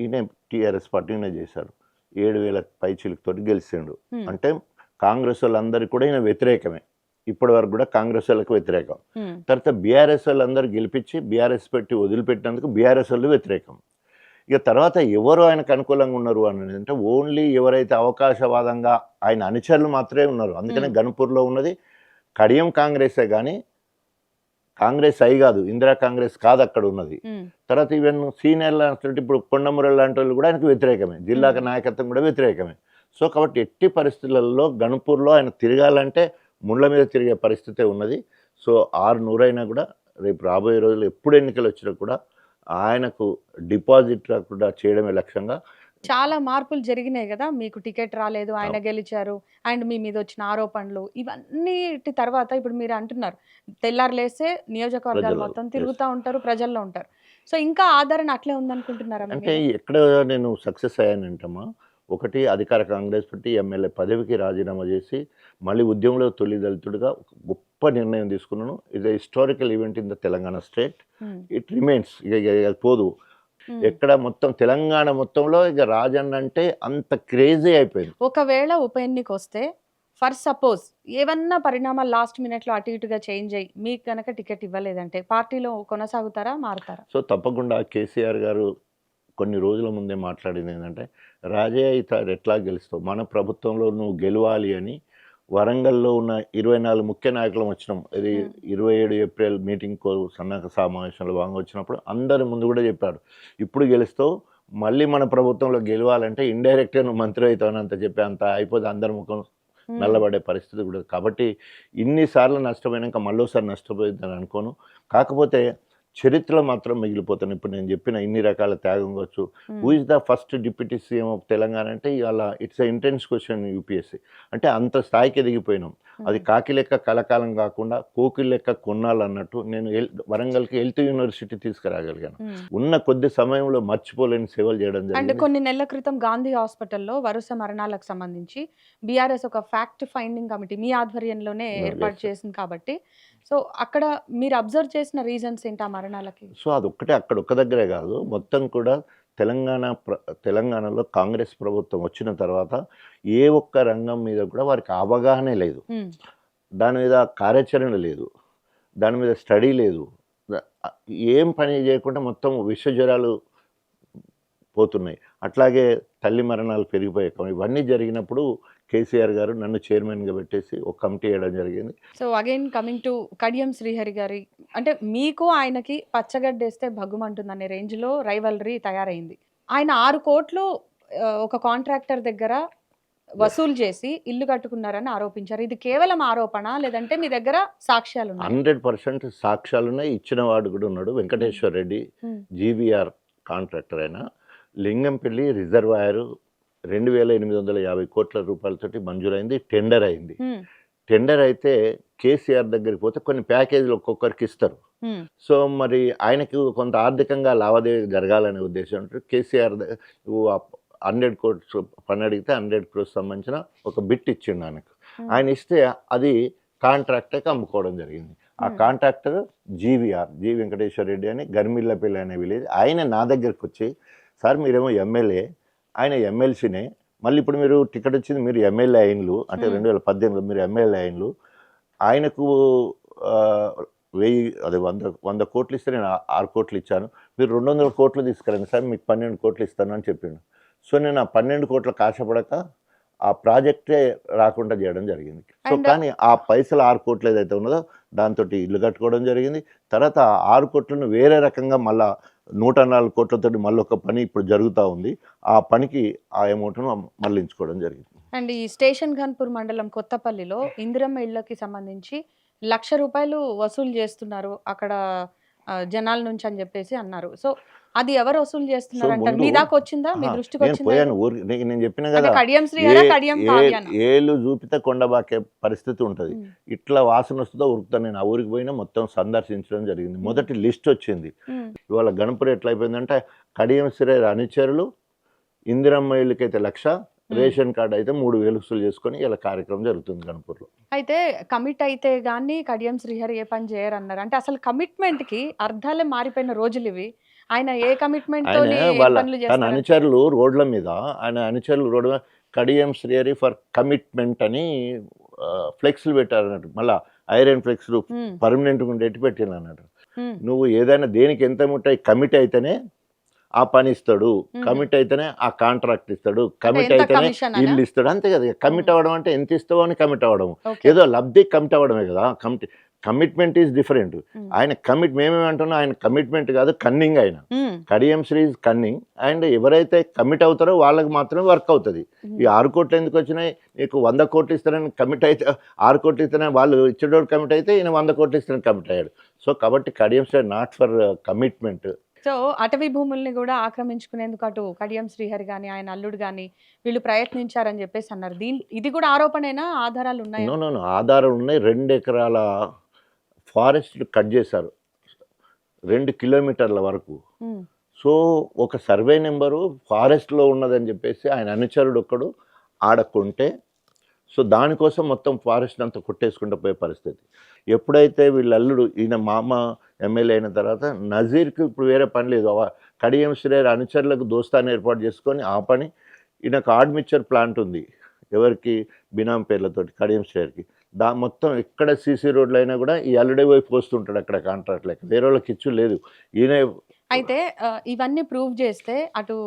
ఈయన టీఆర్ఎస్ పార్టీనే చేశాడు. 7,000 పైచిలుకుతోటి గెలిచిండు. అంటే కాంగ్రెస్ వాళ్ళందరికీ కూడా ఈయన వ్యతిరేకమే. ఇప్పటి వరకు కూడా కాంగ్రెస్ వాళ్ళకి వ్యతిరేకం. తర్వాత బీఆర్ఎస్ వాళ్ళందరూ గెలిపించి బీఆర్ఎస్ పెట్టి వదిలిపెట్టినందుకు బీఆర్ఎస్ వాళ్ళు వ్యతిరేకం. ఇక తర్వాత ఎవరు ఆయనకు అనుకూలంగా ఉన్నారు అని అంటే ఓన్లీ ఎవరైతే అవకాశవాదంగా ఆయన అనుచరులు మాత్రమే ఉన్నారు. అందుకనే గన్పూర్లో ఉన్నది కడియం కాంగ్రెసే కానీ కాంగ్రెస్ కాదు, ఇందిరా కాంగ్రెస్ కాదు అక్కడ ఉన్నది. తర్వాత ఈవెన్ సీనియర్లు అంటే ఇప్పుడు కొండమురళి లాంటి వాళ్ళు కూడా ఆయనకు వ్యతిరేకమే, జిల్లా నాయకత్వం కూడా వ్యతిరేకమే. సో కాబట్టి ఎట్టి పరిస్థితులలో గన్పూర్లో ఆయన తిరగాలంటే ముళ్ళ మీద తిరిగే పరిస్థితే ఉన్నది. సో 600 అయినా కూడా రేపు రాబోయే రోజులు ఎప్పుడు ఎన్నికలు వచ్చినా కూడా ఆయనకు డిపాజిట్ రాకుండా చేయడమే లక్ష్యంగా. చాలా మార్పులు జరిగినాయి కదా, మీకు టికెట్ రాలేదు, ఆయన గెలిచారు, అండ్ మీ మీద వచ్చిన ఆరోపణలు ఇవన్నిటి తర్వాత ఇప్పుడు మీరు అంటున్నారు తెల్లారు లేస్తే నియోజకవర్గాలు మొత్తం తిరుగుతూ ఉంటారు, ప్రజల్లో ఉంటారు. సో ఇంకా ఆదరణ అట్లే ఉందనుకుంటున్నారా? అంటే ఎక్కడ నేను సక్సెస్ అయ్యానంటమ్మా, ఒకటి అధికార కాంగ్రెస్ పార్టీ ఎమ్మెల్యే పదవికి రాజీనామా చేసి మళ్ళీ ఉద్యమంలో తొలి దళితుడిగా గొప్ప నిర్ణయం తీసుకున్నాను. ఇది historical event in the Telangana state. It remains, ఇక పోదు. ఎక్కడ మొత్తం తెలంగాణ మొత్తంలో ఇక రాజన్న అంటే అంత క్రేజీ అయిపోయింది. ఒకవేళ ఉప ఎన్నిక వస్తే ఫర్ సపోజ్ ఏమన్నా పరిణామాలు లాస్ట్ మినిట్లో అటు ఇటుగా చేంజ్ అయ్యి మీకు కనుక టికెట్ ఇవ్వలేదంటే పార్టీలో కొనసాగుతారా, మారుతారా? సో తప్పకుండా కేసీఆర్ గారు కొన్ని రోజుల ముందే మాట్లాడింది ఏంటంటే, రాజయ్య ఇతడు ఎట్లా గెలుస్తావు, మన ప్రభుత్వంలో నువ్వు గెలవాలి అని వరంగల్లో ఉన్న 24 ముఖ్య నాయకులం వచ్చినాం. ఇది 27 ఏప్రిల్ మీటింగ్ సన్నాహక సమావేశంలో భాగంగా వచ్చినప్పుడు అందరి ముందు కూడా చెప్పాడు, ఇప్పుడు గెలుస్తావు, మళ్ళీ మన ప్రభుత్వంలో గెలవాలంటే ఇండైరెక్ట్గా నువ్వు మంత్రి అవుతావు అంత చెప్పి అంత అయిపోతే అందరి ముఖం నల్లబడే పరిస్థితి కూడా. కాబట్టి ఇన్నిసార్లు నష్టపోయినాక మళ్ళీసారి నష్టపోయిందని అనుకోను. కాకపోతే చరిత్రలో మాత్రం మిగిలిపోతాను. ఇప్పుడు నేను చెప్పిన ఇన్ని రకాల త్యాగం కావచ్చు. Who is the first deputy CM of Telangana అంటే ఇవాళ ఇట్స్ ఇంటెన్స్ క్వశ్చన్ యూపీఎస్సీ. అంటే అంత స్థాయికి ఎదిగిపోయినాం. అది కాకి లెక్క కలకాలం కాకుండా కోకి లెక్క కొన్నాళ్ళు అన్నట్టు నేను వరంగల్కి హెల్త్ యూనివర్సిటీ తీసుకురాగలిగాను. ఉన్న కొద్ది సమయంలో మర్చిపోలేని సేవలు చేయడం జరిగింది. అంటే కొన్ని నెలల క్రితం గాంధీ హాస్పిటల్లో వరుస మరణాలకు సంబంధించి బీఆర్ఎస్ ఒక ఫ్యాక్ట్ ఫైండింగ్ కమిటీ మీ ఆధ్వర్యంలోనే ఏర్పాటు చేసింది కాబట్టి, సో అక్కడ మీరు అబ్జర్వ్ చేసిన రీజన్స్ ఏంటి ఆ మరణాలకి? సో అదొక్కటే అక్కడ ఒక్క దగ్గరే కాదు, మొత్తం కూడా తెలంగాణలో కాంగ్రెస్ ప్రభుత్వం వచ్చిన తర్వాత ఏ ఒక్క రంగం మీద కూడా వారికి అవగాహనే లేదు, దాని మీద కార్యాచరణ లేదు, దాని మీద స్టడీ లేదు, ఏం పని చేయకుండా మొత్తం విషజ్వరాలు పోతున్నాయి. అట్లాగే తల్లి మరణాలు పెరిగిపోయాయి. ఇవన్నీ జరిగినప్పుడు కేసీఆర్ గారు నన్ను చైర్మన్గా పెట్టేసి ఒక కమిటీ వేయడం జరిగింది. So again coming to Kadiyam Srihari గారి, అంటే మీకు ఆయనకి పచ్చగడ్డేస్తే భగ్గుమంటుందనే రేంజ్లో రైవలరీ తయారైంది. ఆయన 6 కోట్లు ఒక కాంట్రాక్టర్ దగ్గర వసూలు చేసి ఇల్లు కట్టుకున్నారని ఆరోపించారు. ఇది కేవలం ఆరోపణ లేదంటే మీ దగ్గర సాక్ష్యాలు ఉన్నాయి? 100% సాక్ష్యాలు ఉన్నాయి. ఇచ్చిన వాడు కూడా ఉన్నాడు. వెంకటేశ్వర రెడ్డి జీవీఆర్ కాంట్రాక్టర్ అయిన లింగంపల్లి రిజర్వాయర్ 2,850 కోట్ల రూపాయలతోటి మంజూరైంది. టెండర్ అయింది. టెండర్ అయితే కేసీఆర్ దగ్గరికి పోతే కొన్ని ప్యాకేజీలు ఒక్కొక్కరికి ఇస్తారు. సో మరి ఆయనకు కొంత ఆర్థికంగా లావాదేవీ జరగాలనే ఉద్దేశం కేసీఆర్ 100 కోట్స్ పని అడిగితే 100 క్రోర్స్ సంబంధించిన ఒక బిట్ ఇచ్చిండు ఆయనకు. ఆయన ఇస్తే అది కాంట్రాక్టర్కి అమ్ముకోవడం జరిగింది. ఆ కాంట్రాక్టర్ జి వెంకటేశ్వర రెడ్డి అని గర్మిల్లపల్లి అనే విలేజ్. ఆయన నా దగ్గరకు వచ్చి, సార్ మీరేమో ఎమ్మెల్యే, ఆయన ఎమ్మెల్సీనే, మళ్ళీ ఇప్పుడు మీరు టికెట్ వచ్చింది, మీరు ఎమ్మెల్యే అయిన్లు, అంటే 2018లో మీరు ఎమ్మెల్యే అయిన్లు, ఆయనకు 100 కోట్లు ఇస్తే నేను 6 కోట్లు ఇచ్చాను, మీరు 200 కోట్లు తీసుకురండి సార్, మీకు 12 కోట్లు ఇస్తాను అని చెప్పిండు. సో నేను ఆ 12 కోట్లకు ఆశపడక ఆ ప్రాజెక్టే రాకుండా చేయడం జరిగింది. సో కానీ ఆ పైసలు 6 కోట్లు ఏదైతే ఉన్నదో దాంతో ఇల్లు కట్టుకోవడం జరిగింది. తర్వాత 6 కోట్లను వేరే రకంగా మళ్ళీ 104 కోట్లతో మళ్ళీ ఒక పని ఇప్పుడు జరుగుతూ ఉంది. ఆ పనికి ఆ అమౌంట్ను మళ్ళించుకోవడం జరిగింది. అండ్ ఈ స్టేషన్ ఘన్పూర్ మండలం కొత్తపల్లిలో ఇందిరమ్మ ఇళ్ళకి సంబంధించి ₹1,00,000 వసూలు చేస్తున్నారు అక్కడ జనాల నుంచి అని చెప్పేసి అన్నారు. సో అది ఎవరు వసూలు సో చేస్తున్నారు అంటారు? ముందు మీ దాకా వచ్చిందా? మీ దృష్టికి నేను వచ్చిందా పోయాను ఇది? ఊరికి, నేను చెప్పిన అంటే కదా, కడియం ఏ శ్రీహరా కడియం ఏ కావ్యానా? ఏలు చూపితే కొండబాకే పరిస్థితి ఉంటుంది. ఉమ్, ఇట్లా వాసన వస్తుందో ఉరుకుతా నేను ఆ ఊరికి పోయినా మొత్తం సందర్శించడం జరిగింది. ఉమ్, మొదటి లిస్ట్ వచ్చింది. ఉమ్, ఇవాళ గణపురం ఎట్లా అయిపోయిందంటే కడియం శ్రీహరి అనుచరులు ఇందిరమ్మ ఇళ్ళకైతే 1,00,000, ఉమ్. రేషన్ కార్డు అయితే 3,000 వసూలు చేసుకొని ఇలా కార్యక్రమం జరుగుతుంది గణపూర్లో. అయితే కమిట్ అయితే గానీ కడియం శ్రీహరి ఏ పని చేయరన్నారు. అంటే అసలు కమిట్మెంట్ కి అర్థాలే మారిపోయిన రోజులు ఇవి. ఆయన ఏ కమిట్మెంట్ ఆయన తోని ఏ వాళ్ళ పనులు తన చేస్తారు? అనుచరులు రోడ్ల మీద, ఆయన అనుచరులు రోడ్ల మీద కడియం శ్రీహరి ఫర్ కమిట్మెంట్ అని ఫ్లెక్స్లు పెట్టారు అన్నట్టు. మళ్ళీ ఐరన్ ఫ్లెక్స్లు ఉమ్, పర్మనెంట్గా ఉండేటి పెట్టిన అన్నట్టు. ఉమ్, నువ్వు ఏదైనా దేనికి ఎంత ముట్టాయి కమిట్ అయితేనే ఆ పని ఇస్తాడు, ఉమ్. కమిట్ అయితేనే ఆ కాంట్రాక్ట్ ఇస్తాడు, అంటే కమిట్ ఎంత అయితేనే కమిషన్ అనా? ఇల్లు ఇస్తాడు. అంతే కదా, కమిట్ ఉమ్, అవ్వడం అంటే ఎంత ఇస్తావు అని కమిట్ అవ్వడం. ఓకే. ఏదో లబ్ధి కమిట్ అవ్వడమే కదా. Commitment is different. ఉమ్, ఆయన మేమేమంటున్నాం, ఆయన కమిట్మెంట్ కాదు, కన్నింగ్. ఆయన ఉమ్, కడియం శ్రీ కన్నింగ్. అండ్ ఎవరైతే కమిట్ అవుతారో వాళ్ళకి మాత్రమే వర్క్ అవుతుంది. ఈ ఉమ్. 6 కోట్లు ఎందుకు వచ్చినాయి? నీకు 100 కోట్లు ఇస్తారని కమిట్ అయితే, 6 కోట్లు ఇస్తారని వాళ్ళు ఇచ్చేటోడు కమిట్ అయితే, ఈయన 100 కోట్లు ఇస్తారని కమిట్ అయ్యాడు. సో కాబట్టి Kadiyam Sri not for commitment. So అటవీ భూముల్ని కూడా ఆక్రమించుకునేందుకు అటు కడియం శ్రీహరి గాని ఆయన అల్లుడు గాని వీళ్ళు ప్రయత్నించారని చెప్పేసి అన్నారు. ఇది కూడా ఆరోపణేనా? ఆధారాలు ఉన్నాయా? నో నో నో ఆధారాలు ఉన్నాయి. 2 ఎకరాల ఫారెస్ట్ కట్ చేశారు 2 కిలోమీటర్ల వరకు. ఉమ్, సో ఒక సర్వే నెంబరు ఫారెస్ట్లో ఉన్నదని చెప్పేసి ఆయన అనుచరుడు ఒక్కడు ఆడకుంటే, సో దానికోసం మొత్తం ఫారెస్ట్ అంతా కొట్టేసుకుంటూ పోయే పరిస్థితి. ఎప్పుడైతే వీళ్ళ అల్లుడు, ఈయన మామ ఎమ్మెల్యే అయిన తర్వాత నజీర్కి ఇప్పుడు వేరే పని లేదు, కడియం శ్రీహరి అనుచరులకు దోస్తాన్ని ఏర్పాటు చేసుకొని ఆ పని. ఈయనకు ఆడ్మిక్చర్ ప్లాంట్ ఉంది, ఎవరికి? బినాం పేర్లతోటి కడియం శ్రీహరికి. మొత్తం ఎక్కడ సీసీ రోడ్లు అయినా కూడా ఈ అల్లుడే పోయి పోస్తుంటాడు అక్కడ కాంట్రాక్ట్ లెక్క, వేరే వాళ్ళకి ఇచ్చు లేదు. ఈయన అయితే ఇవన్నీ ప్రూవ్ చేస్తే అటు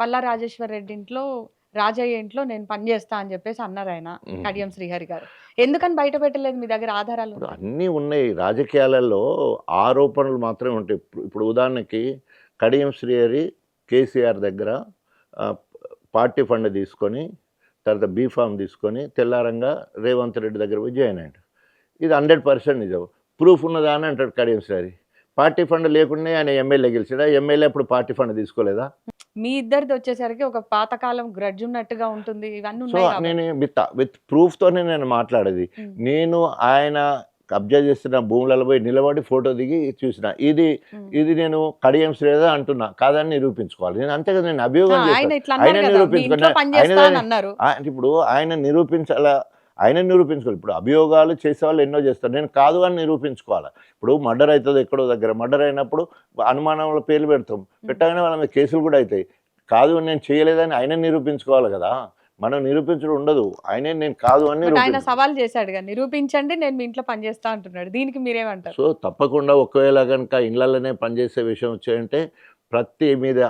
పల్లా రాజేశ్వర్ రెడ్డి ఇంట్లో రాజయ్య ఇంట్లో నేను పని చేస్తా అని చెప్పేసి అన్నారు ఆయన కడియం శ్రీహరి గారు. ఎందుకని బయట పెట్టలేదు? మీ దగ్గర ఆధారాలు ఇప్పుడు ఉన్నాయి. అన్నీ ఉన్నాయి. రాజకీయాలలో ఆరోపణలు మాత్రమే ఉంటాయి. ఇప్పుడు ఉదాహరణకి కడియం శ్రీహరి కేసీఆర్ దగ్గర ఆ, పార్టీ ఫండ్ తీసుకొని, తర్వాత బీఫామ్ తీసుకొని తెల్లారంగా రేవంత్ రెడ్డి దగ్గర పోయి జాయిన్ అయ్యాడు. ఇది 100% నిజం. ప్రూఫ్ ఉన్నదా అని అంటాడు కడియం శ్రీహరి. పార్టీ ఫండ్ లేకుండా ఆయన ఎమ్మెల్యే గెలిచాడా? ఎమ్మెల్యే అప్పుడు పార్టీ ఫండ్ తీసుకోలేదా? మీ ఇద్దరిది వచ్చేసరికి ఒక పాతకాలం గ్రడ్జ్ ఉన్నట్టుగా ఉంటుంది. ఇవన్నీ సో ఉన్నాయి కాబట్టి. నేను విత్ ప్రూఫ్తోనే నేను మాట్లాడేది. ఉమ్, నేను ఆయన కబ్జా చేస్తున్న భూములలో పోయి నిలబడి ఫోటో దిగి చూసిన. ఇది ఉమ్. ఇది నేను కడియం శ్రీహరి అంటున్నా, కాదని నిరూపించుకోవాలి. నేను అంతే కదా, నేను అభియోగం ఆయన చేస్తాను. ఇట్లా అన్నారు ఆయన కదా, మీ నిరూపించుకున్నా, ఇంట్లో పని ఆయన చేస్తా అని దాన్ని అన్నారు. అంటే ఇప్పుడు ఆయన నిరూపించాలా, ఆయన నిరూపించుకోవాలి. ఇప్పుడు అభియోగాలు చేసేవాళ్ళు ఎన్నో చేస్తారు, నేను కాదు అని నిరూపించుకోవాలి. ఇప్పుడు మర్డర్ అవుతుంది ఎక్కడో దగ్గర, మర్డర్ అయినప్పుడు అనుమానంలో పేర్లు పెడతాం, పెట్టగానే వాళ్ళ మీద కేసులు కూడా అవుతాయి. కాదు నేను చేయలేదని ఆయన నిరూపించుకోవాలి కదా, మనం నిరూపించడం ఉండదు. ఆయనే నేను కాదు అని బట్ ఆయన నిరూపించు. సవాల్ చేశాడు కదా, నిరూపించండి నేను మీ ఇంట్లో పని చేస్తా అంటున్నాడు. దీనికి మీరేమంటారు? సో తప్పకుండా ఒకవేళ కనుక ఇళ్లలోనే పనిచేసే విషయం వచ్చాయంటే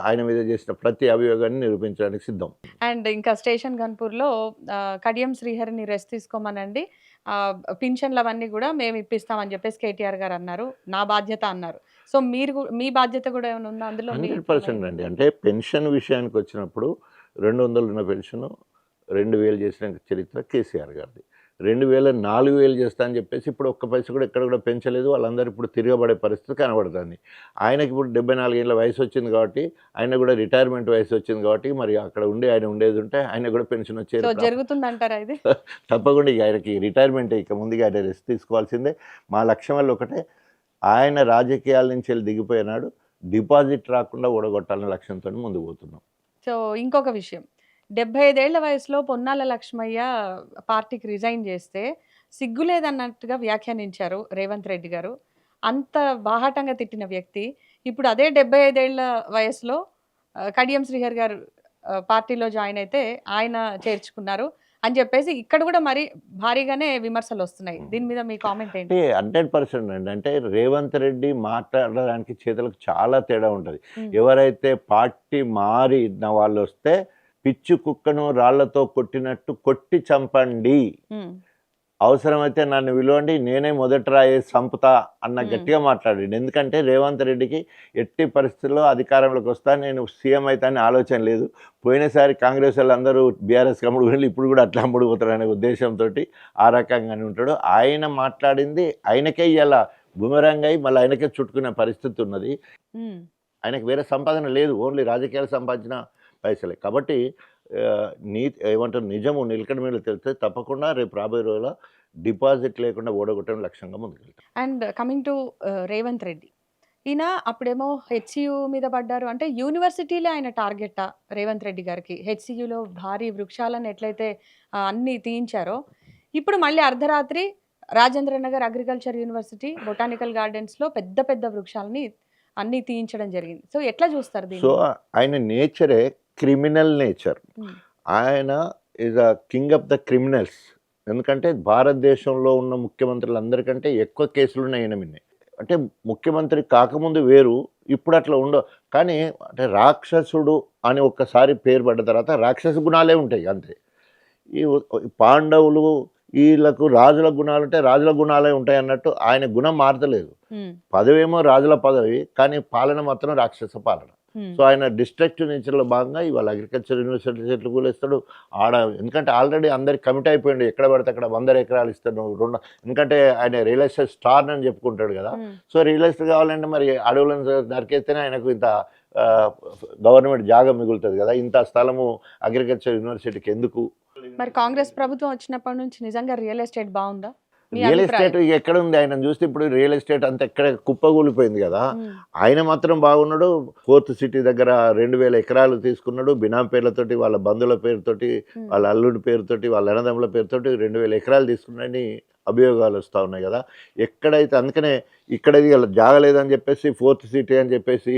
ఆయన మీద చేసిన ప్రతి అభియోగాన్ని నిరూపించడానికి సిద్ధం. అండ్ ఇంకా స్టేషన్ గన్పూర్లో కడియం శ్రీహరిని రెస్ట్ తీసుకోమనండి, పింఛన్లు అవన్నీ కూడా మేము ఇప్పిస్తామని చెప్పేసి కేటీఆర్ గారు అన్నారు, నా బాధ్యత అన్నారు. సో మీ బాధ్యత కూడా ఏమైనా ఉందా అందులో? 100% అండి. అంటే పెన్షన్ విషయానికి వచ్చినప్పుడు 200 ఉన్న పెన్షన్ 2000 చేసిన చరిత్ర కేసీఆర్ గారిది. 2000 4000 చేస్తా అని చెప్పేసి ఇప్పుడు ఒక్క పైసా కూడా ఎక్కడ కూడా పెంచలేదు. వాళ్ళందరూ ఇప్పుడు తిరగబడే పరిస్థితి కనబడుతుంది. ఆయనకి ఇప్పుడు 74 ఏళ్ళ వయసు వచ్చింది కాబట్టి, ఆయన కూడా రిటైర్మెంట్ వయసు వచ్చింది కాబట్టి, మరి అక్కడ ఆయన ఉండేది ఉంటే ఆయన కూడా పెన్షన్ సో వచ్చేది. జరుగుతుందంటారా ఇది? తప్పకుండా ఇక ఆయనకి రిటైర్మెంట్, ఇక ముందుగా ఆయన రెస్ట్ తీసుకోవాల్సిందే. మా లక్ష్యం వల్ల ఒకటే, ఆయన రాజకీయాల నుంచి వెళ్ళి దిగిపోయినాడు, డిపాజిట్ రాకుండా ఓడగొట్టాలనే లక్ష్యంతో ముందుకు పోతున్నాం. సో ఇంకొక విషయం, 75 ఏళ్ల వయసులో పొన్నాల లక్ష్మయ్య పార్టీకి రిజైన్ చేస్తే సిగ్గులేదన్నట్టుగా వ్యాఖ్యానించారు రేవంత్ రెడ్డి గారు. అంత బాహాటంగా తిట్టిన వ్యక్తి ఇప్పుడు అదే 75 ఏళ్ల వయసులో కడియం శ్రీహరి గారు పార్టీలో జాయిన్ అయితే ఆయన చేర్చుకున్నారు అని చెప్పేసి ఇక్కడ కూడా మరి భారీగానే విమర్శలు వస్తున్నాయి. దీని మీద మీ కామెంట్ ఏంటి? అంటే 100% అండి. అంటే రేవంత్ రెడ్డి మాట్లాడడానికి చేతులకు చాలా తేడా ఉంటుంది. ఉమ్, ఎవరైతే పార్టీ మారిన వాళ్ళు వస్తే పిచ్చి కుక్కను రాళ్లతో కొట్టినట్టు కొట్టి చంపండి ఉమ్, అవసరమైతే నన్ను పిలవండి, నేనే మొదట రాయి సంపుతా అన్న మ్మ్. గట్టిగా మాట్లాడాడు. ఎందుకంటే రేవంత్ రెడ్డికి ఎట్టి పరిస్థితుల్లో అధికారంలోకి వస్తా, నేను సీఎం అవుతానని ఆలోచన లేదు. పోయినసారి కాంగ్రెస్ వాళ్ళందరూ బీఆర్ఎస్కి అమ్ముడు వెళ్ళి ఇప్పుడు కూడా అట్లా అమ్ముడు పోతారు అనే ఉద్దేశంతో ఆ రకంగానే ఉంటాడు. ఆయన మాట్లాడింది ఆయనకే ఇలా బుమరాంగ్ అయి మళ్ళీ ఆయనకే చుట్టుకునే పరిస్థితి ఉన్నది. మ్మ్. ఆయనకు వేరే సంపాదన లేదు, ఓన్లీ రాజకీయాలు సంపాదించిన పైసలే. కాబట్టి ఏమంటారు, నిజము నిలకడ మీద తెలిస్తే తప్పకుండా రేపు రాబోయే రోజుల్లో డిపాజిట్ లేకుండా ఓడగొట్టడం లక్ష్యంగా ముందుకెళ్తాం. And coming to Revanth Reddy, ఈయన అప్పుడేమో హెచ్సియు మీద పడ్డారు. అంటే యూనివర్సిటీలే ఆయన టార్గెట్టా రేవంత్ రెడ్డి గారికి? హెచ్సియులో భారీ వృక్షాలను ఎట్లయితే అన్ని తీయించారో, ఇప్పుడు మళ్ళీ అర్ధరాత్రి Rajendra Nagar agriculture university botanical గార్డెన్స్లో పెద్ద పెద్ద వృక్షాలని అన్ని తీయించడం జరిగింది. సో ఎట్లా చూస్తారు సో దీన్ని? ఆయన నేచరే క్రిమినల్ నేచర్. మ్మ్. ఆయన is a king of the criminals. ఎందుకంటే భారతదేశంలో ఉన్న ముఖ్యమంత్రులందరికంటే ఎక్కువ కేసులు ఉన్నాయి ఆయన మీద. అంటే ముఖ్యమంత్రి కాకముందు వేరు, ఇప్పుడు అట్లా ఉండవు. కానీ అంటే రాక్షసుడు అని ఒక్కసారి పేరు పడ్డ తర్వాత రాక్షస గుణాలే ఉంటాయి అంతే. ఈ పాండవులు వీళ్ళకు రాజుల గుణాలు ఉంటే రాజుల గుణాలే ఉంటాయి అన్నట్టు ఆయన గుణం మారతలేదు. మ్మ్. పదవేమో రాజుల పదవి, కానీ పాలన మాత్రం రాక్షస పాలన. మ్మ్. సో ఆయన డిస్ట్రక్టివ్ నేచర్లో భాగంగా ఇవాళ అగ్రికల్చర్ యూనివర్సిటీ చెట్లు కూలేస్తాడు ఆడ. ఎందుకంటే ఆల్రెడీ అందరికి కమిట్ అయిపోయింది, ఎక్కడ పడితే అక్కడ 100 ఎకరాలు ఇస్తాడు ఎందుకంటే ఆయన రియల్ ఎస్టేట్ స్టార్ అని చెప్పుకుంటాడు కదా. మ్మ్. సో రియల్ ఎస్టేట్ కావాలంటే మరి అడవులను నరికేస్తేనే ఆయనకు ఇంత గవర్నమెంట్ జాగా మిగులుతుంది కదా. ఇంత స్థలము అగ్రికల్చర్ యూనివర్సిటీకి ఎందుకు? మరి కాంగ్రెస్ ప్రభుత్వం వచ్చినప్పటి నుంచి నిజంగా రియల్ ఎస్టేట్ బాగుందా? మీ రియల్ అభిప్రాయం? ఎస్టేట్ ఎక్కడ ఉంది? ఆయన చూస్తే ఇప్పుడు రియల్ ఎస్టేట్ అంతా ఎక్కడ కుప్పగూలిపోయింది కదా. మ్మ్. ఆయన మాత్రం బాగున్నాడు. ఫోర్త్ సిటీ దగ్గర 2000 ఎకరాలు తీసుకున్నాడు బినాం పేర్లతోటి, వాళ్ళ బంధువుల పేరుతోటి, మ్మ్. వాళ్ళ అల్లుడి పేరుతోటి, వాళ్ళ అన్నదమ్ముల పేరుతోటి 2000 ఎకరాలు తీసుకున్నాడని అభియోగాలు వస్తూ ఉన్నాయి కదా. ఎక్కడైతే అందుకనే ఇక్కడ జాగలేదని చెప్పేసి ఫోర్త్ సిటీ అని చెప్పేసి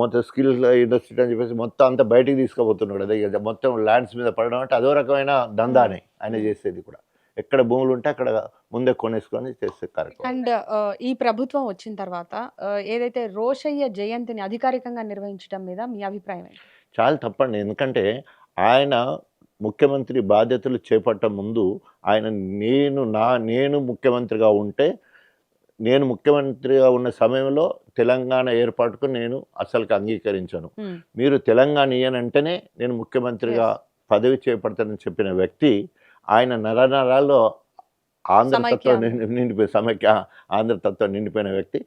మొత్తం స్కిల్ ఇండస్ట్రీ అని చెప్పేసి మొత్తం అంతా బయటికి తీసుకుపోతున్నాడు కదా. ఇక మొత్తం ల్యాండ్స్ మీద పడడం అంటే అదో రకమైన దందానే ఆయన చేసేది కూడా. ఎక్కడ భూములు ఉంటే అక్కడ ముందే కొనేసుకొని చేసే కార్యక్రమం. అండ్ ఈ ప్రభుత్వం వచ్చిన తర్వాత ఏదైతే రోషయ్య జయంతిని అధికారికంగా నిర్వహించడం మీద మీ అభిప్రాయం ఏంటి? చాలా తప్పండి. ఎందుకంటే ఆయన ముఖ్యమంత్రి బాధ్యతలు చేపట్ట ముందు ఆయన నేను ముఖ్యమంత్రిగా ఉంటే, నేను ముఖ్యమంత్రిగా ఉన్న సమయంలో తెలంగాణ ఏర్పాటుకు నేను అసలుకి అంగీకరించాను. మ్మ్. మీరు తెలంగాణ ఇయ్యనంటేనే నేను ముఖ్యమంత్రిగా పదవి చేపడతానని చెప్పిన వ్యక్తి ఆయన నరనరాల్లో ఆంధ్రతత్వం నిండిపోయి సమైక్య ఆంధ్రతత్వం నిండిపోయిన వ్యక్తి.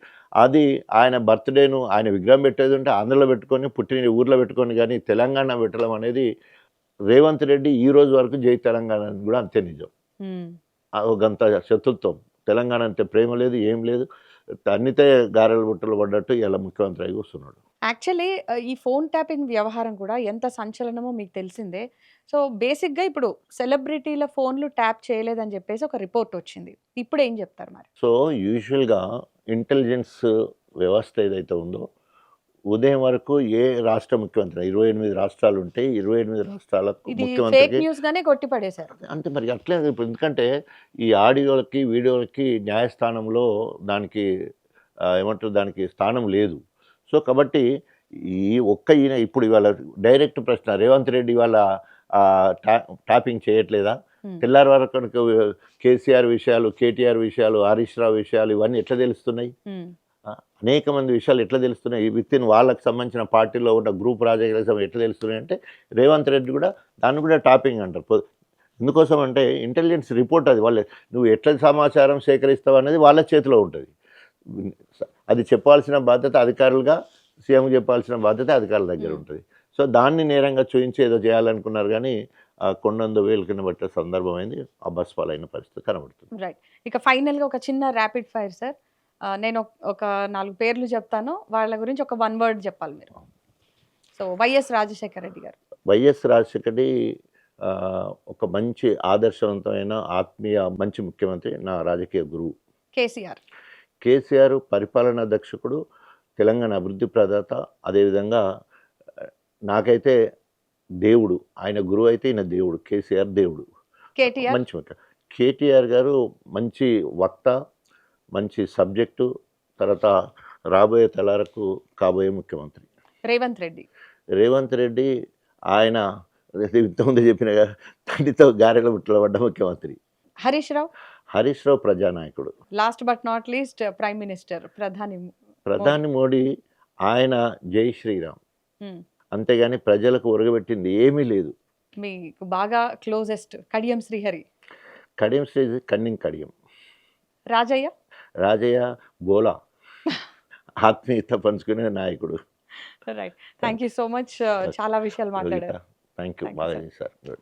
అది ఆయన బర్త్డేను ఆయన విగ్రహం పెట్టేది ఉంటే ఆంధ్రలో పెట్టుకొని పుట్టిన ఊర్లో పెట్టుకొని, కానీ తెలంగాణ పెట్టడం అనేది రేవంత్ రెడ్డి ఈ రోజు వరకు జై తెలంగాణ అని కూడా అంతే నిజం. మ్మ్. గంత శత్రుత్వం, తెలంగాణ అంటే ప్రేమ లేదు, ఏం లేదు. అన్నితే గారెల బుట్టలు పడ్డట్టు ఇలా ముఖ్యమంత్రి అయి కూర్చున్నాడు. యాక్చువల్లీ ఈ ఫోన్ ట్యాపింగ్ వ్యవహారం కూడా ఎంత సంచలనమో మీకు తెలిసిందే. సో బేసిక్గా ఇప్పుడు సెలబ్రిటీల ఫోన్లు ట్యాప్ చేయలేదని చెప్పేసి ఒక రిపోర్ట్ వచ్చింది. ఇప్పుడు ఏం చెప్తారు మరి? సో యూజువల్గా ఇంటెలిజెన్స్ వ్యవస్థ ఏదైతే ఉందో, ఉదయం వరకు ఏ రాష్ట్ర ముఖ్యమంత్రి 28 రాష్ట్రాలు ఉంటే 28 రాష్ట్రాలకు ఇది ఫేక్ ముఖ్యమంత్రికి న్యూస్ గానే కొట్టిపడేశారు. అంతే. మరి అట్లే ఇప్పుడు ఎందుకంటే ఈ ఆడియోలకి వీడియోలకి న్యాయస్థానంలో దానికి ఏమంటారు, దానికి స్థానం లేదు. సో కాబట్టి ఈ ఈయన ఇప్పుడు ఇవాళ డైరెక్ట్ ప్రశ్న, రేవంత్ రెడ్డి ఇవాళ ట్యాపింగ్ చేయట్లేదా? మ్మ్. తెల్లారి వరకు కేసీఆర్ విషయాలు, కేటీఆర్ విషయాలు, హరీష్ రావు విషయాలు ఇవన్నీ ఎట్లా తెలుస్తున్నాయి? మ్మ్. అనేక మంది విషయాలు ఎట్లా తెలుస్తున్నాయి? విత్ ఇన్ వాళ్ళకి సంబంధించిన పార్టీలో ఉన్న గ్రూప్ రాజకీయాలకు ఎట్లా తెలుస్తున్నాయి అంటే రేవంత్ రెడ్డి కూడా దాన్ని కూడా టాపింగ్ అంటారు. ఎందుకోసం అంటే ఇంటెలిజెన్స్ రిపోర్ట్ అది. వాళ్ళు నువ్వు ఎట్లా సమాచారం సేకరిస్తావు అనేది వాళ్ళ చేతిలో ఉంటుంది. అది చెప్పాల్సిన బాధ్యత అధికారులుగా, సీఎం చెప్పాల్సిన బాధ్యత అధికారుల దగ్గర ఉంటుంది. సో దాన్ని నేరంగా చూపించి ఏదో చేయాలనుకున్నారు, కానీ కొండందో వేలు కింద పట్టే సందర్భం అయింది. ఆ బస్ పాలైన పరిస్థితి కనబడుతుంది. రైట్. ఇక ఫైనల్గా ఒక చిన్న ర్యాపిడ్ ఫైర్ సార్. నేను ఒక 4 పేర్లు చెప్తాను, వాళ్ళ గురించి ఒక 1 వర్డ్ చెప్పాలి మీరు. సో వైఎస్ రాజశేఖర రెడ్డి గారు. వైఎస్ రాజశేఖర రెడ్డి ఒక మంచి ఆదర్శవంతమైన ఆత్మీయ మంచి ముఖ్యమంత్రి, నా రాజకీయ గురువు. కేసీఆర్. కేసీఆర్ పరిపాలనా దక్షకుడు, తెలంగాణ అభివృద్ధి ప్రదాత. అదేవిధంగా నాకైతే దేవుడు, ఆయన గురువు అయితే ఈయన దేవుడు. కేసీఆర్ దేవుడు. కేటీఆర్. మంచి ముఖ్య కేటీఆర్ గారు మంచి వక్త, మంచి సబ్జెక్టు, తర్వాత రాబోయే తరాలకు కాబోయే ముఖ్యమంత్రి. రేవంత్ రెడ్డి. రేవంత్ రెడ్డి ఆయన ఇంతకుముందు చెప్పిన తండ్రితో గారెల బుట్టలో పడ్డ ముఖ్యమంత్రి. హరీష్ రావు. హరీష్ రావు ప్రజానాయకుడు. Last but not least prime minister ప్రధాని మోడీ ఆయన జై శ్రీరామ్, ఉమ్. అంతేగాని ప్రజలకు ఒరగబెట్టింది ఏమీ లేదు. మీకు బాగా క్లోజెస్ట్ కడియం శ్రీహరి, కడియం శ్రీ కన్నింగ్ కడియం, రాజయ్య. రాజయ్య గోలా ఆత్మీయత పంచుకునే నాయకుడు. Right, thank you so much. చాలా విషయాలు మాట్లాడారు. థ్యాంక్ యూ, Thank you, బాగా sir. చేశారు.